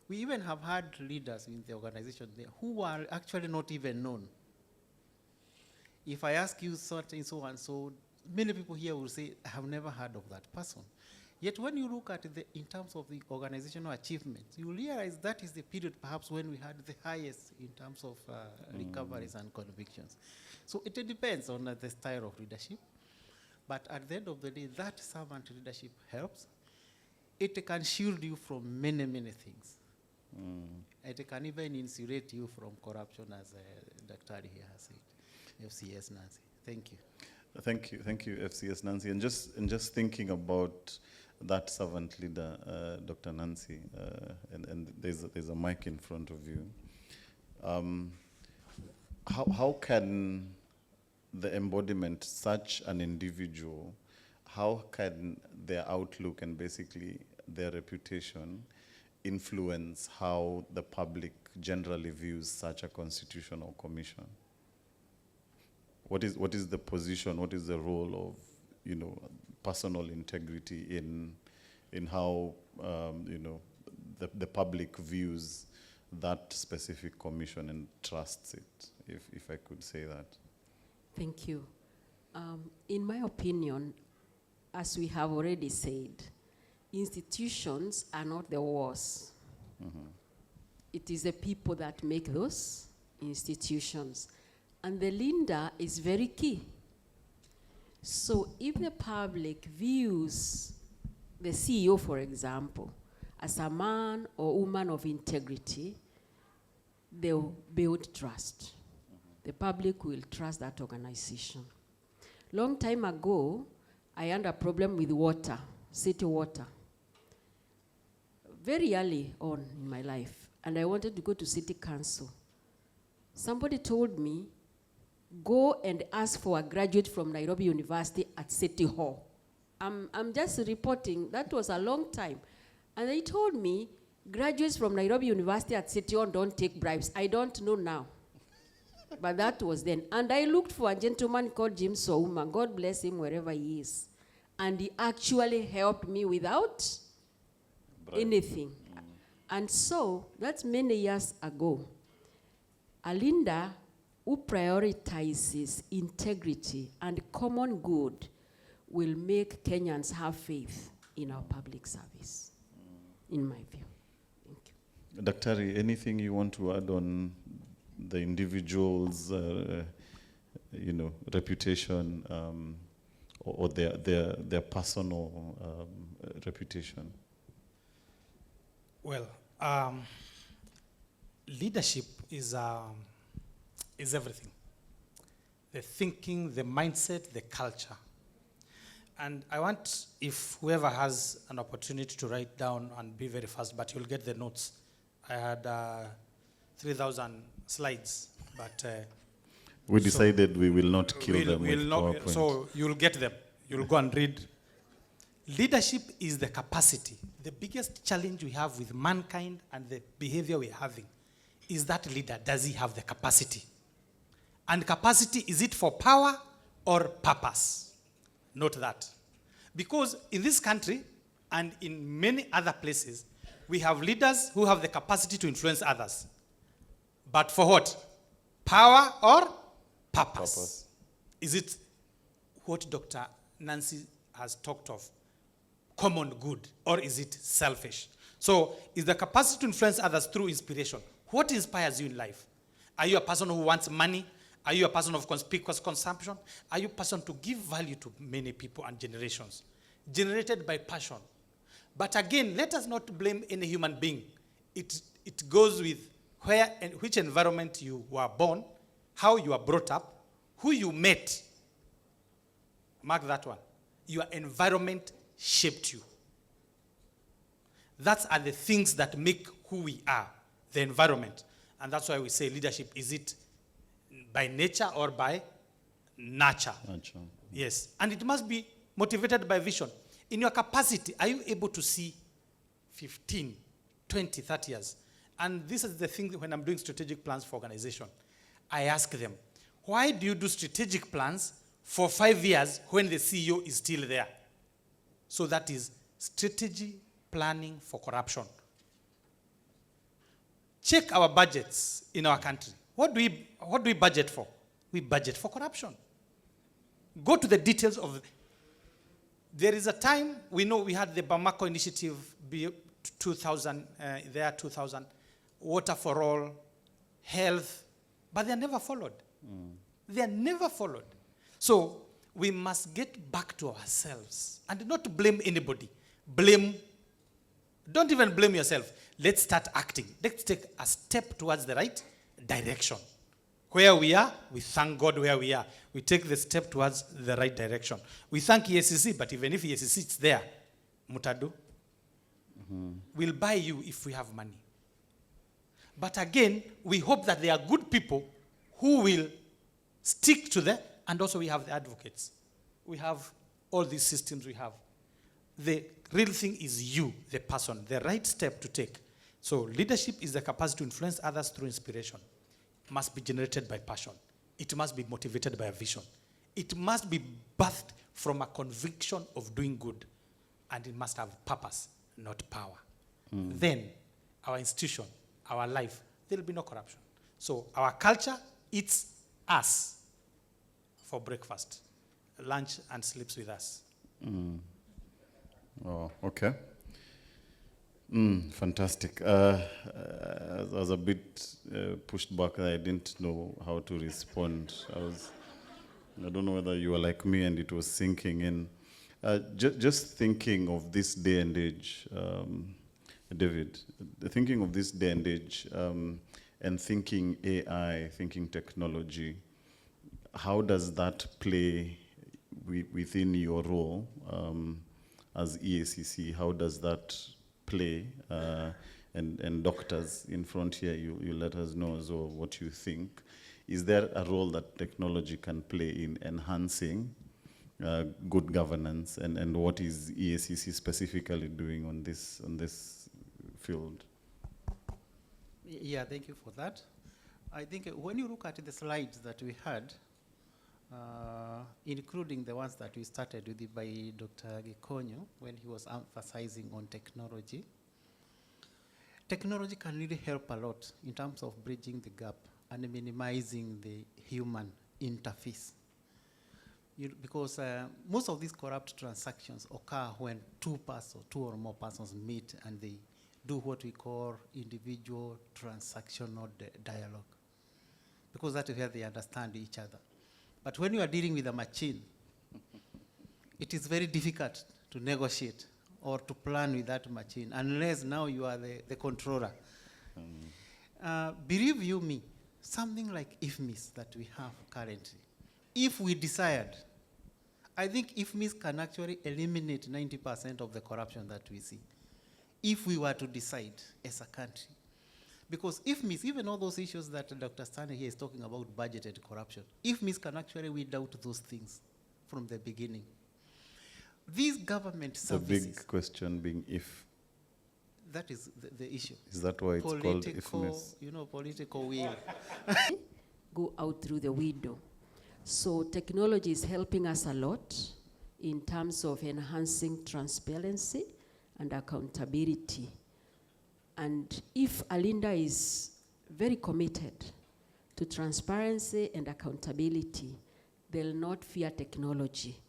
We even have had leaders in the organization there who are actually not even known. If I ask you something so and so, many people here will say, I have never heard of that person. Yet when you look at in terms of the organizational achievements, you realize that is the period perhaps when we had the highest in terms of recoveries and convictions. So it depends on the style of leadership. But at the end of the day, that servant leadership helps. It can shield you from many, many things. It can even insulate you from corruption, as Dr. here has said. FCS Nancy. Thank you. Thank you, FCS Nancy. And just thinking about that servant leader, Dr. Nancy, and there's a mic in front of you. How can the embodiment, such an individual, how can their outlook and basically their reputation influence how the public generally views such a constitutional commission? What is the position? What is the role of, personal integrity in how, the public views that specific commission and trusts it, if I could say that? Thank you. In my opinion, as we have already said, institutions are not the walls. It is the people that make those institutions. And the leader is very key. So if the public views the CEO, for example, as a man or woman of integrity, they will build trust. the public will trust that organization. Long time ago, I had a problem with water, city water. Very early on in my life, and I wanted to go to city council. Somebody told me, go and ask for a graduate from Nairobi University at City Hall. I'm just reporting, that was a long time. And they told me, graduates from Nairobi University at City Hall don't take bribes. I don't know now. But that was then. And I looked for a gentleman called Jim Souma, God bless him wherever he is. And he actually helped me without anything. And so, that's many years ago. Alinda, who prioritizes integrity and common good, will make Kenyans have faith in our public service, in my view. Thank you. Daktari, anything you want to add on the individual's, reputation or their personal reputation? Well, leadership is everything. The thinking, the mindset, the culture. And I want, if whoever has an opportunity to write down and be very fast, but you'll get the notes. I had 3,000 slides, but... we decided we will not kill them with PowerPoint. So you'll get them. You'll go and read. Leadership is the capacity. The biggest challenge we have with mankind and the behavior we're having is that leader, does he have the capacity? And capacity, is it for power or purpose? Note that. Because in this country and in many other places, we have leaders who have the capacity to influence others. But for what? Power or purpose? Is it what Dr. Nancy has talked of, common good, or is it selfish? So, is the capacity to influence others through inspiration? What inspires you in life? Are you a person who wants money? Are you a person of conspicuous consumption? Are you a person to give value to many people and generations? Generated by passion. But again, let us not blame any human being. It goes with where and which environment you were born, how you were brought up, who you met. Mark that one. Your environment shaped you. Those are the things that make who we are, the environment. And that's why we say leadership, is it by nature or by nurture? Nurture. Yes. And it must be motivated by vision. In your capacity, are you able to see 15, 20, 30 years? And this is the thing when I'm doing strategic plans for organization. I ask them, why do you do strategic plans for 5 years when the CEO is still there? So that is strategy planning for corruption. Check our budgets in our country. What do we budget for? We budget for corruption. Go to the details of. There is a time, we know we had the Bamako initiative, 2000, 2000, water for all, health, but they are never followed. They are never followed. So we must get back to ourselves and not blame anybody. Don't even blame yourself. Let's start acting. Let's take a step towards the right direction. Where we are, we thank God where we are. We take the step towards the right direction. We thank EACC, but even if EACC is there, Mutadu, we'll buy you if we have money. But again, we hope that there are good people who will stick to the, and also we have the advocates. We have all these systems we have. The real thing is you, the person, the right step to take. So leadership is the capacity to influence others through inspiration. It must be generated by passion. It must be motivated by a vision. It must be birthed from a conviction of doing good. And it must have purpose, not power. Then our institution, our life, there will be no corruption. So our culture eats us for breakfast, lunch, and sleeps with us. Oh, okay. Fantastic. I was a bit pushed back. I didn't know how to respond. I don't know whether you were like me and it was sinking in. Just thinking of this day and age, David, thinking of this day and age, and thinking AI, thinking technology, how does that play within your role as EACC? How does that play? And doctors in front here, you let us know as well what you think. Is there a role that technology can play in enhancing good governance, and what is EACC specifically doing on this field? Yeah, thank you for that. I think when you look at the slides that we had, including the ones that we started with by Dr. Gikonyo when he was emphasizing on technology, technology can really help a lot in terms of bridging the gap and minimizing the human interface. Because most of these corrupt transactions occur when two or more persons meet and they do what we call individual transactional dialogue. Because that is where they understand each other. But when you are dealing with a machine, it is very difficult to negotiate or to plan with that machine, unless now you are the controller. Believe you me, something like IFMIS that we have currently, if we desired, I think IFMIS can actually eliminate 90% of the corruption that we see, if we were to decide as a country. Because IFMIS, even all those issues that Dr. Stanely here is talking about, budgeted corruption, IFMIS can actually weed out those things from the beginning. These government services. The big question being if. That is the issue. Is that why it's called IFMIS? You know, political will. Go out through the window. So technology is helping us a lot in terms of enhancing transparency and accountability. And if Alinda is very committed to transparency and accountability, they'll not fear technology.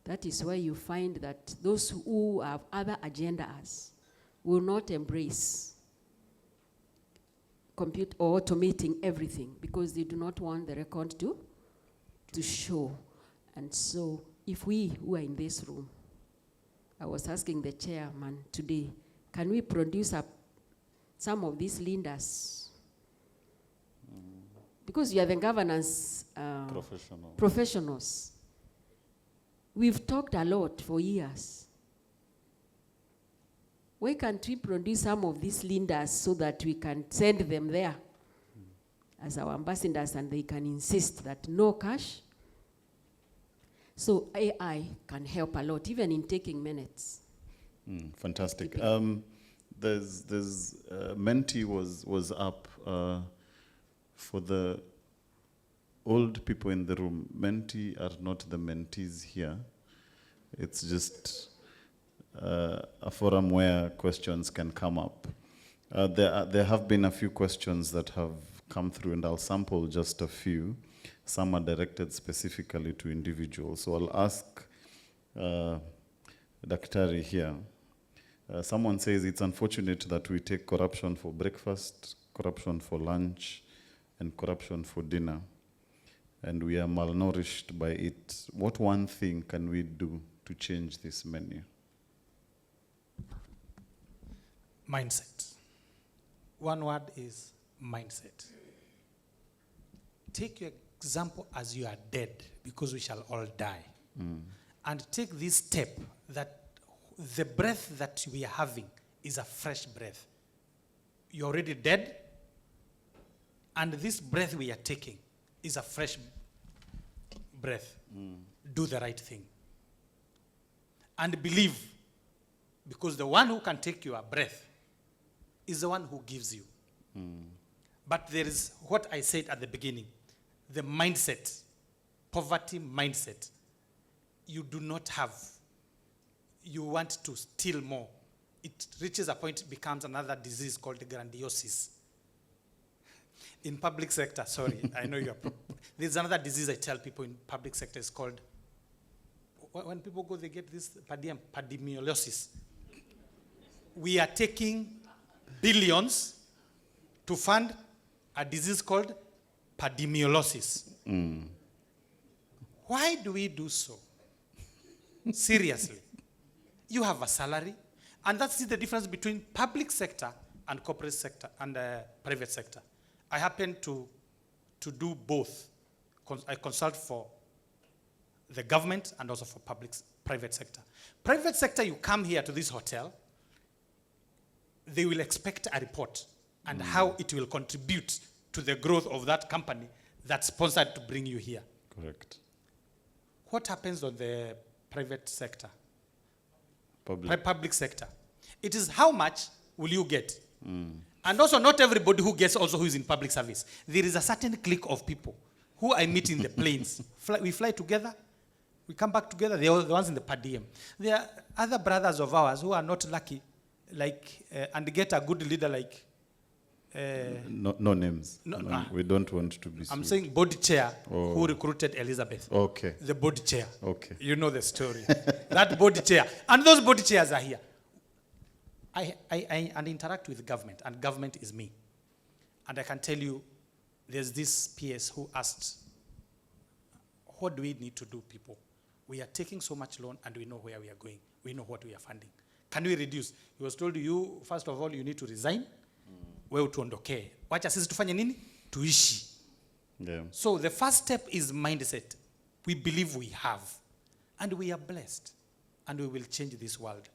That is why you find that those who have other agendas will not embrace compute or automating everything, because they do not want the record to show. And so if we who are in this room, I was asking the chairman today, can we produce some of these leaders? Because you are the governance professionals. We've talked a lot for years. Why can't we produce some of these leaders so that we can send them there as our ambassadors, and they can insist that no cash? So AI can help a lot, even in taking minutes. Fantastic. There's Menti was up for the old people in the room. Menti are not the mentees here. It's just a forum where questions can come up. There have been a few questions that have come through, and I'll sample just a few. Some are directed specifically to individuals. So I'll ask Daktari here. Someone says it's unfortunate that we take corruption for breakfast, corruption for lunch, and corruption for dinner, and we are malnourished by it. What one thing can we do to change this menu? Mindset. One word is mindset. Take your example as you are dead, because we shall all die. And take this step that the breath that we are having is a fresh breath. You're already dead, and this breath we are taking is a fresh breath. Do the right thing. And believe, because the one who can take your breath is the one who gives you. But there is what I said at the beginning, the mindset, poverty mindset. You do not have. You want to steal more. It reaches a point, it becomes another disease called grandiosis. In public sector, sorry, I know you are. There's another disease I tell people in public sector is called, when people go, they get this padimiosis. We are taking billions to fund a disease called padimiosis. Why do we do so? Seriously. You have a salary, and that's the difference between public sector and corporate sector and private sector. I happen to do both. I consult for the government and also for private sector. Private sector, you come here to this hotel, they will expect a report and how it will contribute to the growth of that company that's sponsored to bring you here. Correct. What happens on the private sector? Public. Public sector. It is how much will you get? And also not everybody who gets also who is in public service. There is a certain clique of people who I meet in the planes. We fly together, we come back together, they are the ones in the per diem. There are other brothers of ours who are not lucky, like, and get a good leader like... no names. No, we don't want to be I'm sued. saying board chair who recruited Elizabeth. Okay. The board chair. Okay. You know the story. That board chair. And those board chairs are here. I interact with government, and government is me. And I can tell you, there's this PS who asked, what do we need to do, people? We are taking so much loan, and we know where we are going. We know what we are funding. Can we reduce? He was told you, first of all, you need to resign. Wewe tuondoke. Wacha sisi tufanye nini? Tuishi. Yeah. So the first step is mindset. We believe we have, and we are blessed, and we will change this world.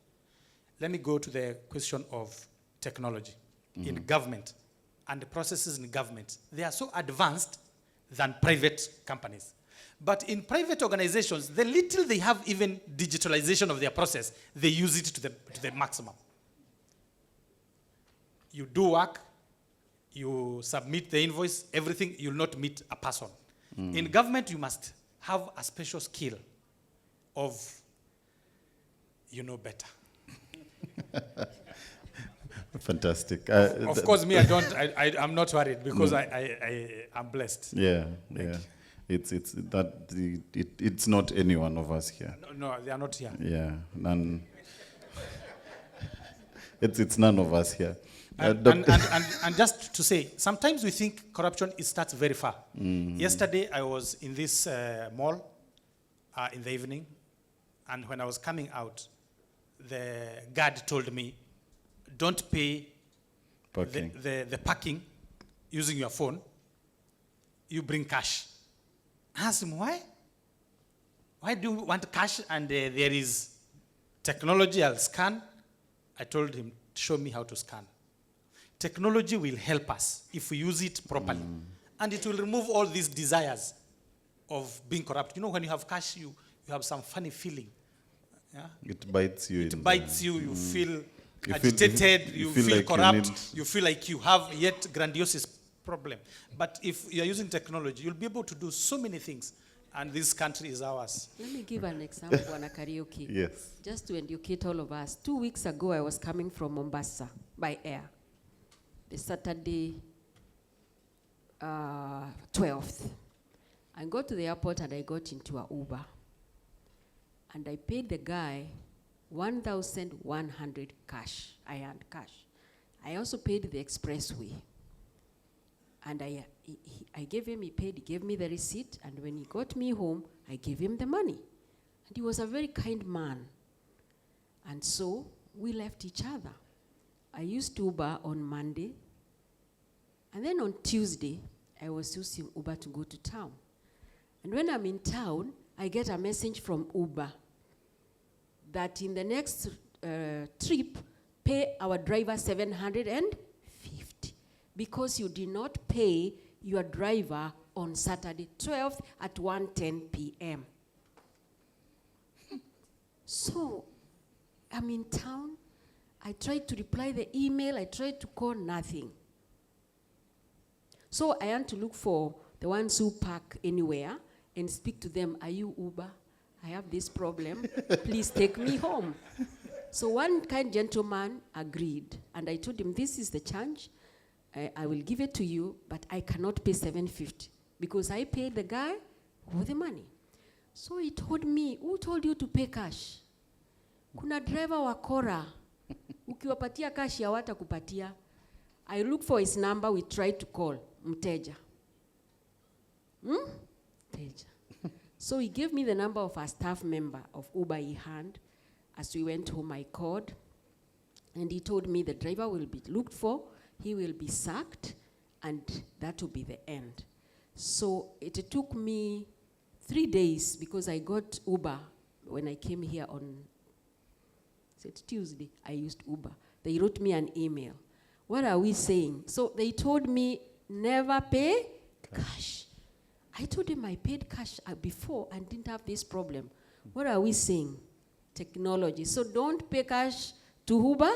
Let me go to the question of technology in government and the processes in government. They are so advanced than private companies. But in private organizations, the little they have even digitalization of their process, they use it to the maximum. You do work, you submit the invoice, everything, you'll not meet a person. In government, you must have a special skill of, you know better. Fantastic. Of course, me, I'm not worried because I'm blessed. Yeah, yeah. It's not any one of us here. No, they are not here. Yeah, none. It's none of us here. And just to say, sometimes we think corruption starts very far. Yesterday, I was in this mall in the evening, and when I was coming out, the guard told me, don't pay the parking using your phone. You bring cash. I asked him, why? Why do you want cash and there is technology, I'll scan? I told him, show me how to scan. Technology will help us if we use it properly. And it will remove all these desires of being corrupt. You know, when you have cash, you have some funny feeling. Yeah? It bites you. It bites you, you feel agitated, you feel like corrupt, you feel like you have yet grandiose problem. But if you're using technology, you'll be able to do so many things. And this country is ours. Let me give an example on a karaoke. Yes. Just to educate all of us. 2 weeks ago, I was coming from Mombasa by air. The Saturday 12th. I got to the airport and I got into an Uber. And I paid the guy 1,100 cash. I earned cash. I also paid the expressway. And I gave him, he paid, he gave me the receipt, and when he got me home, I gave him the money. And he was a very kind man. And so we left each other. I used Uber on Monday, and then on Tuesday, I was using Uber to go to town. And when I'm in town, I get a message from Uber that in the next trip, pay our driver 750 because you did not pay your driver on Saturday 12th at 1:10 p.m. So I'm in town. I tried to reply the email. I tried to call, nothing. So I had to look for the ones who park anywhere and speak to them. Are you Uber? I have this problem. Please take me home. So one kind gentleman agreed. And I told him, this is the charge. I will give it to you, but I cannot pay 750 because I paid the guy with the money. So he told me, who told you to pay cash? Kuna driver wa Kora. Ukiwapatia cash hawata kupatia. I looked for his number, we tried to call. Mteja. Mteja. So he gave me the number of a staff member of Uber he had. As we went home, I called. And he told me the driver will be looked for. He will be sacked, and that will be the end. So it took me 3 days because I got Uber when I came here on Tuesday. I used Uber. They wrote me an email. What are we saying? So they told me never pay cash. I told them I paid cash before and didn't have this problem. What are we saying? Technology. So don't pay cash to Uber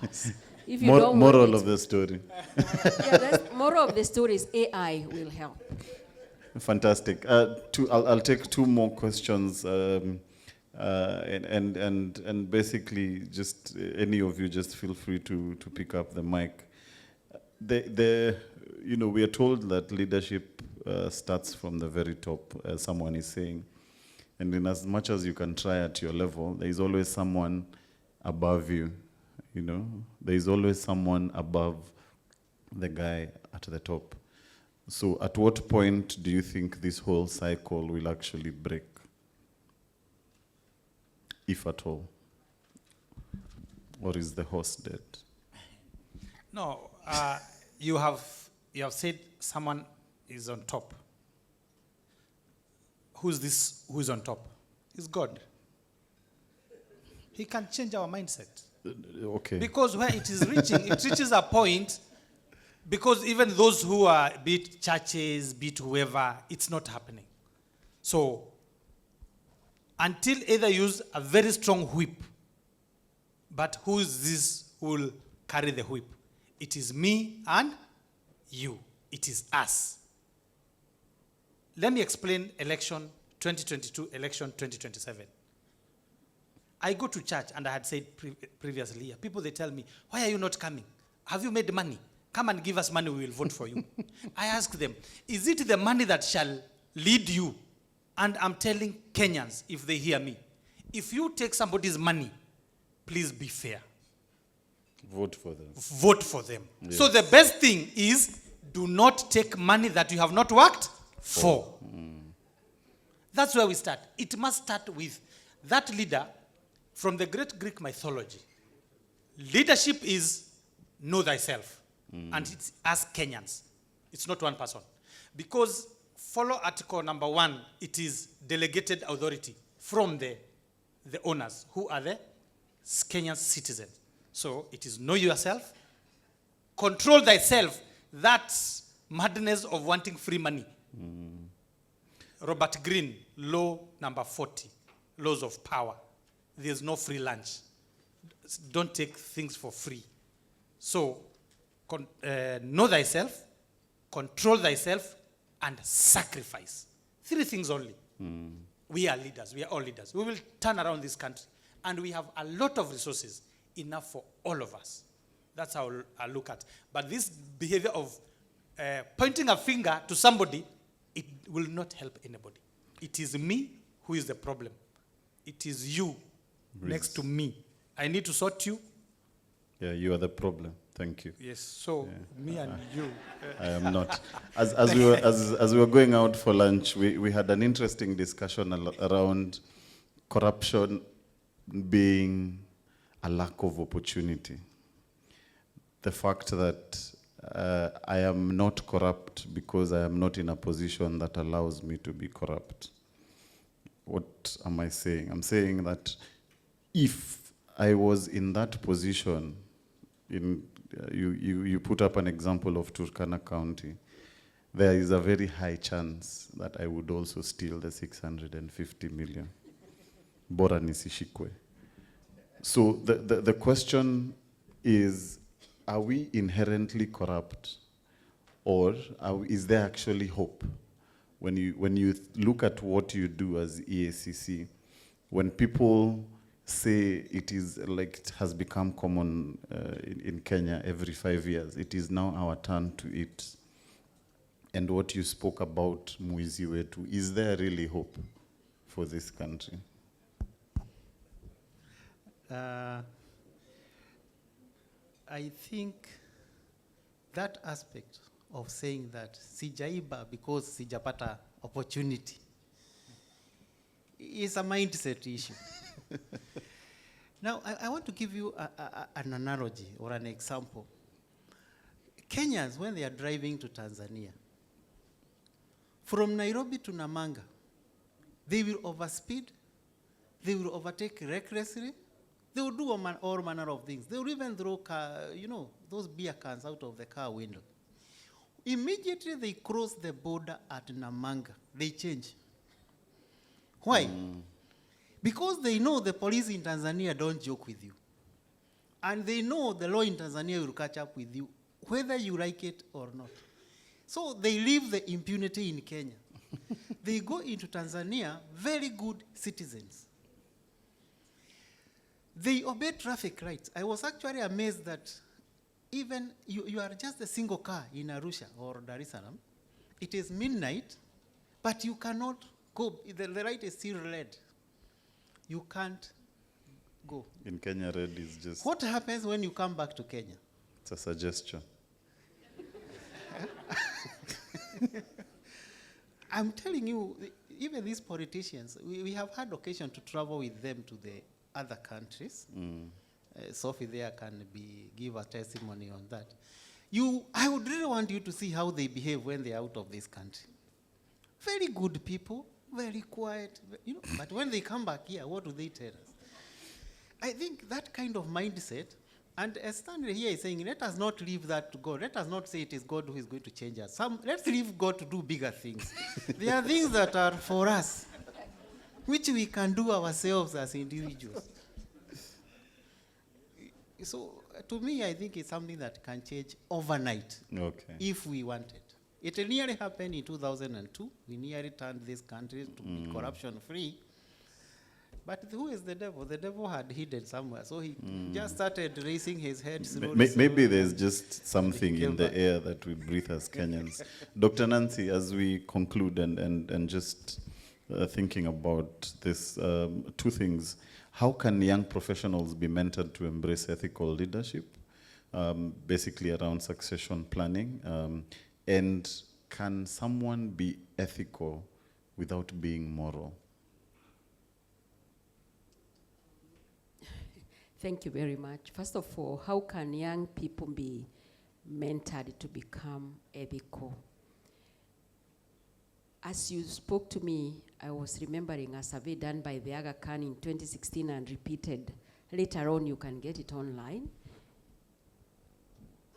drivers. If you don't Moral of the story. Yeah, that's moral of the story is AI will help. Fantastic. I'll take 2 more questions, and basically, just any of you, just feel free to pick up the mic. We are told that leadership starts from the very top, as someone is saying, and in as much as you can try at your level, there is always someone above you. There is always someone above the guy at the top. So at what point do you think this whole cycle will actually break? If at all? Or is the horse dead? No, you have said someone is on top. Who's this who is on top? It's God. He can change our mindset. Okay. Because where it is reaching, it reaches a point, because even those who are, be it churches, be it whoever, it's not happening. So, until either use a very strong whip, but who is this who will carry the whip? It is me and you. It is us. Let me explain election 2022, election 2027. I go to church, and I had said previously, people, they tell me, why are you not coming? Have you made money? Come and give us money, we will vote for you. I ask them, is it the money that shall lead you? And I'm telling Kenyans, if they hear me, if you take somebody's money, please be fair. Vote for them. Vote for them. Yes. So the best thing is, do not take money that you have not worked for. That's where we start. It must start with that leader from the great Greek mythology. Leadership is know thyself. And it's us Kenyans. It's not one person. Because follow article number 1, it is delegated authority from the owners, who are the Kenyan citizens. So it is know yourself, control thyself. That's madness of wanting free money. Robert Greene, law number 40, laws of power. There's no free lunch. Don't take things for free. So, know thyself, control thyself, and sacrifice. 3 things only. We are leaders. We are all leaders. We will turn around this country. And we have a lot of resources, enough for all of us. That's how I look at. But this behavior of pointing a finger to somebody, it will not help anybody. It is me who is the problem. It is you next to me. I need to sort you. Yeah, you are the problem. Thank you. Yes, so me and you. I am not. As we were going out for lunch, we had an interesting discussion around corruption being a lack of opportunity. The fact that I am not corrupt because I am not in a position that allows me to be corrupt. What am I saying? I'm saying that if I was in that position, you put up an example of Turkana County, there is a very high chance that I would also steal the 650 million. Bora nisishikwe. So the question is, are we inherently corrupt, or is there actually hope? When you look at what you do as EACC, when people say it is like it has become common in Kenya every 5 years, it is now our turn to eat. And what you spoke about, Muizi Wetu, is there really hope for this country? I think that aspect of saying that sijaiba because sijapata opportunity is a mindset issue. Now, I want to give you an analogy or an example. Kenyans, when they are driving to Tanzania, from Nairobi to Namanga, they will overspeed, they will overtake recklessly, they will do all manner of things. They will even throw those beer cans out of the car window. Immediately they cross the border at Namanga, they change. Why? Because they know the police in Tanzania don't joke with you. And they know the law in Tanzania will catch up with you, whether you like it or not. So they leave the impunity in Kenya. They go into Tanzania, very good citizens. They obey traffic lights. I was actually amazed that even you are just a single car in Arusha or Dar es Salaam. It is midnight, but you cannot go. The light is still red. You can't go. In Kenya, red is just... What happens when you come back to Kenya? It's a suggestion. I'm telling you, even these politicians, we have had occasion to travel with them to the other countries. Sophie there can give a testimony on that. I would really want you to see how they behave when they're out of this country. Very good people, very quiet, but when they come back here, what do they tell us? I think that kind of mindset, and as Stanley here is saying, let us not leave that to God. Let us not say it is God who is going to change us. Let's leave God to do bigger things. There are things that are for us, which we can do ourselves as individuals. So, to me, I think it's something that can change overnight, if we want it. It nearly happened in 2002. We nearly turned this country to be corruption-free. But who is the devil? The devil had hidden somewhere. So he just started raising his head slowly. Maybe there's just something in the air that we breathe as Kenyans. Dr. Nancy, as we conclude and just thinking about this, two things. How can young professionals be mentored to embrace ethical leadership, basically around succession planning? And can someone be ethical without being moral? Thank you very much. First of all, how can young people be mentored to become ethical? As you spoke to me, I was remembering a survey done by the Aga Khan in 2016 and repeated. Later on, you can get it online.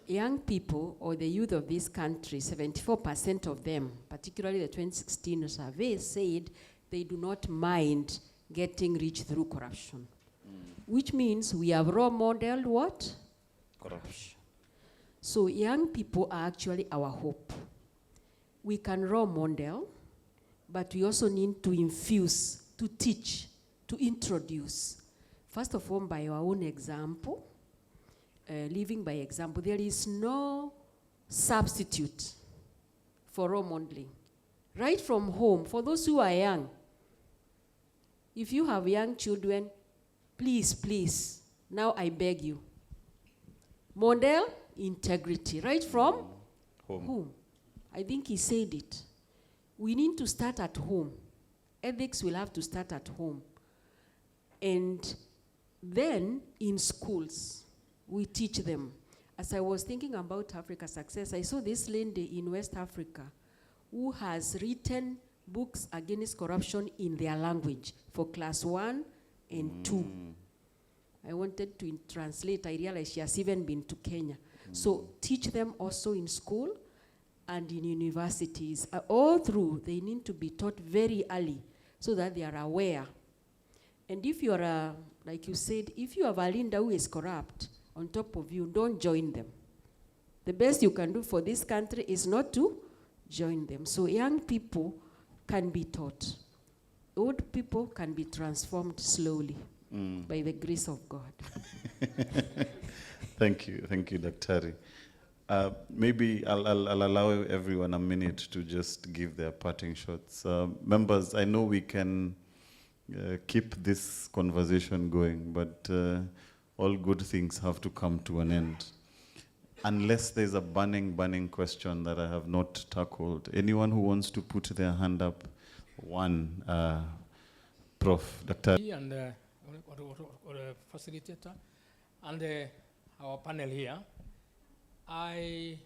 Young people, or the youth of this country, 74% of them, particularly the 2016 survey, said they do not mind getting rich through corruption. Which means we have role modeled what? Corruption. So young people are actually our hope. We can role model, but we also need to infuse, to teach, to introduce. First of all, by our own example, living by example. There is no substitute for role modeling. Right from home, for those who are young, if you have young children, please, now I beg you, model integrity, right from home. I think he said it. We need to start at home. Ethics will have to start at home. And then in schools, we teach them. As I was thinking about Africa Success, I saw this lady in West Africa who has written books against corruption in their language for class 1 and 2. I wanted to translate. I realized she has even been to Kenya. So teach them also in school and in universities. All through, they need to be taught very early so that they are aware. And if you are, like you said, if you have a leader who is corrupt on top of you, don't join them. The best you can do for this country is not to join them. So young people can be taught. Old people can be transformed slowly by the grace of God. Thank you, Daktari. Maybe I'll allow everyone a minute to just give their parting shots. Members, I know we can keep this conversation going, but all good things have to come to an end. Unless there's a burning question that I have not tackled. Anyone who wants to put their hand up? One, Prof. Dr. And facilitator and our panel here. I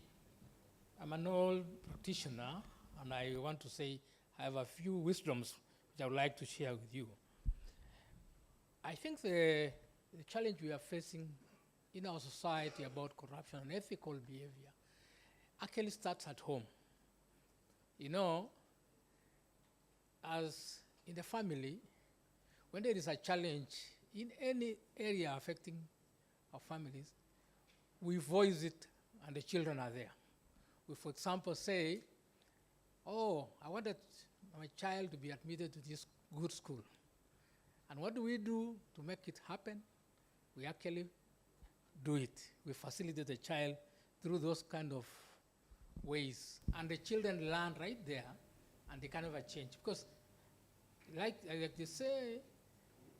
I'm an old practitioner, and I want to say I have a few wisdoms which I would like to share with you. I think the challenge we are facing in our society about corruption and ethical behavior actually starts at home. You know, as in the family, when there is a challenge in any area affecting our families, we voice it and the children are there. We, for example, say, oh, I wanted my child to be admitted to this good school. And what do we do to make it happen? We actually do it. We facilitate the child through those kind of ways. And the children learn right there, and they can never change. Because like they say,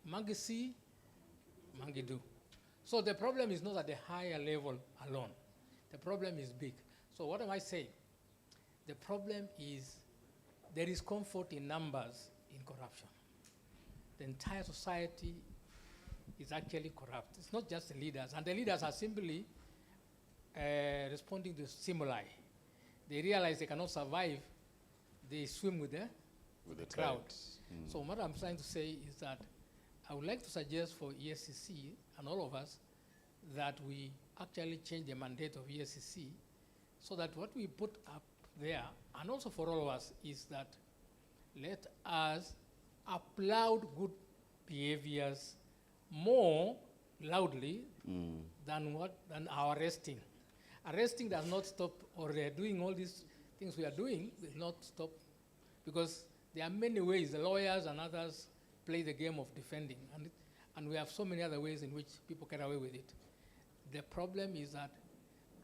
monkey see, monkey do. So the problem is not at the higher level alone. The problem is big. So what am I saying? The problem is there is comfort in numbers in corruption. The entire society is actually corrupt. It's not just the leaders. And the leaders are simply responding to stimuli. They realize they cannot survive. They swim with the crowd. So what I'm trying to say is that I would like to suggest for EACC and all of us that we actually change the mandate of EACC so that what we put up there, and also for all of us, is that let us applaud good behaviors more loudly than our arresting. Arresting does not stop, or doing all these things we are doing will not stop, because there are many ways the lawyers and others play the game of defending, and we have so many other ways in which people get away with it. The problem is that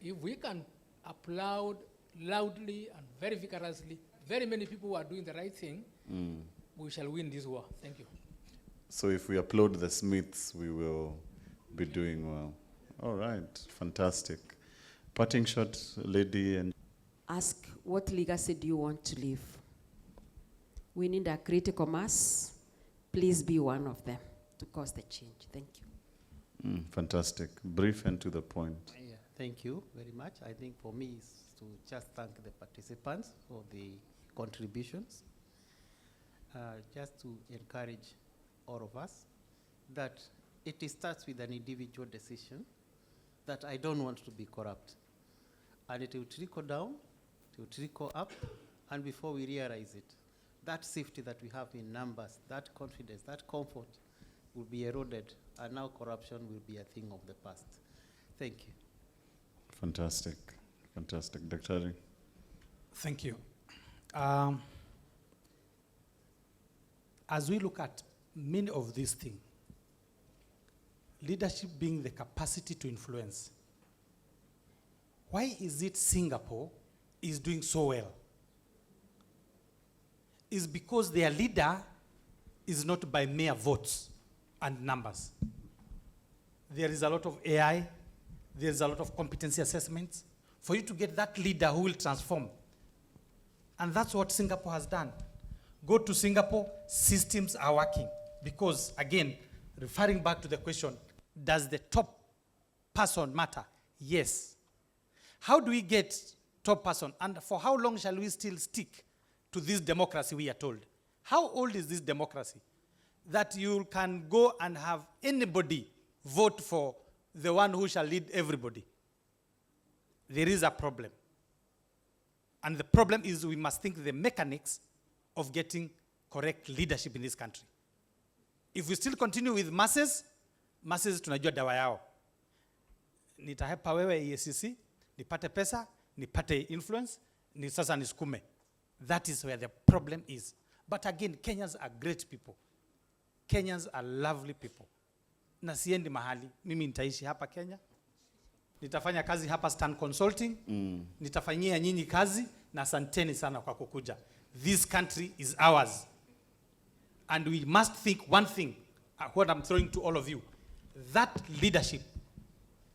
if we can applaud loudly and very vigorously very many people who are doing the right thing, we shall win this war. Thank you. So if we applaud the Smiths, we will be doing well. All right, fantastic. Parting shot, lady. And Ask, what legacy do you want to leave? We need a critical mass. Please be one of them to cause the change. Thank you. Fantastic. Brief and to the point. Yeah, thank you very much. I think for me is to just thank the participants for the contributions. Just to encourage all of us that it starts with an individual decision that I don't want to be corrupt. And it will trickle down, it will trickle up, and before we realize it, that safety that we have in numbers, that confidence, that comfort will be eroded, and now corruption will be a thing of the past. Thank you. Fantastic. Fantastic. Dr. Ari. Thank you. As we look at many of these things, leadership being the capacity to influence, why is it Singapore is doing so well? Is because their leader is not by mere votes and numbers. There is a lot of AI, there is a lot of competency assessments for you to get that leader who will transform. And that's what Singapore has done. Go to Singapore, systems are working. Because, again, referring back to the question, does the top person matter? Yes. How do we get top person? And for how long shall we still stick to this democracy we are told? How old is this democracy? That you can go and have anybody vote for the one who shall lead everybody. There is a problem. And the problem is we must think the mechanics of getting correct leadership in this country. If we still continue with masses tunajua dawa yao. Nitahepa wewe EACC, nipate pesa, nipate influence, ni sasa nisukume. That is where the problem is. But again, Kenyans are great people. Kenyans are lovely people. Na siendi mahali, mimi nitaishi hapa Kenya. Nitafanya kazi hapa Stan Consulting. Nitafanyia nyinyi kazi, na asanteni sana kwa kukuja. This country is ours. And we must think one thing, what I'm throwing to all of you. That leadership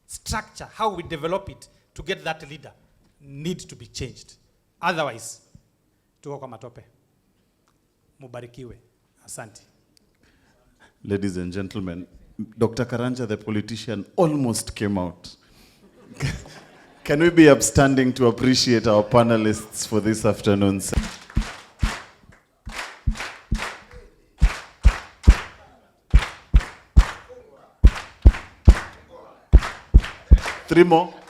structure, how we develop it to get that leader, needs to be changed. Otherwise, tuko kwa matope. Mubarikiwe. Asante. Ladies and gentlemen, Dr. Karanja, the politician, almost came out. Can we be upstanding to appreciate our panelists for this afternoon? Three more.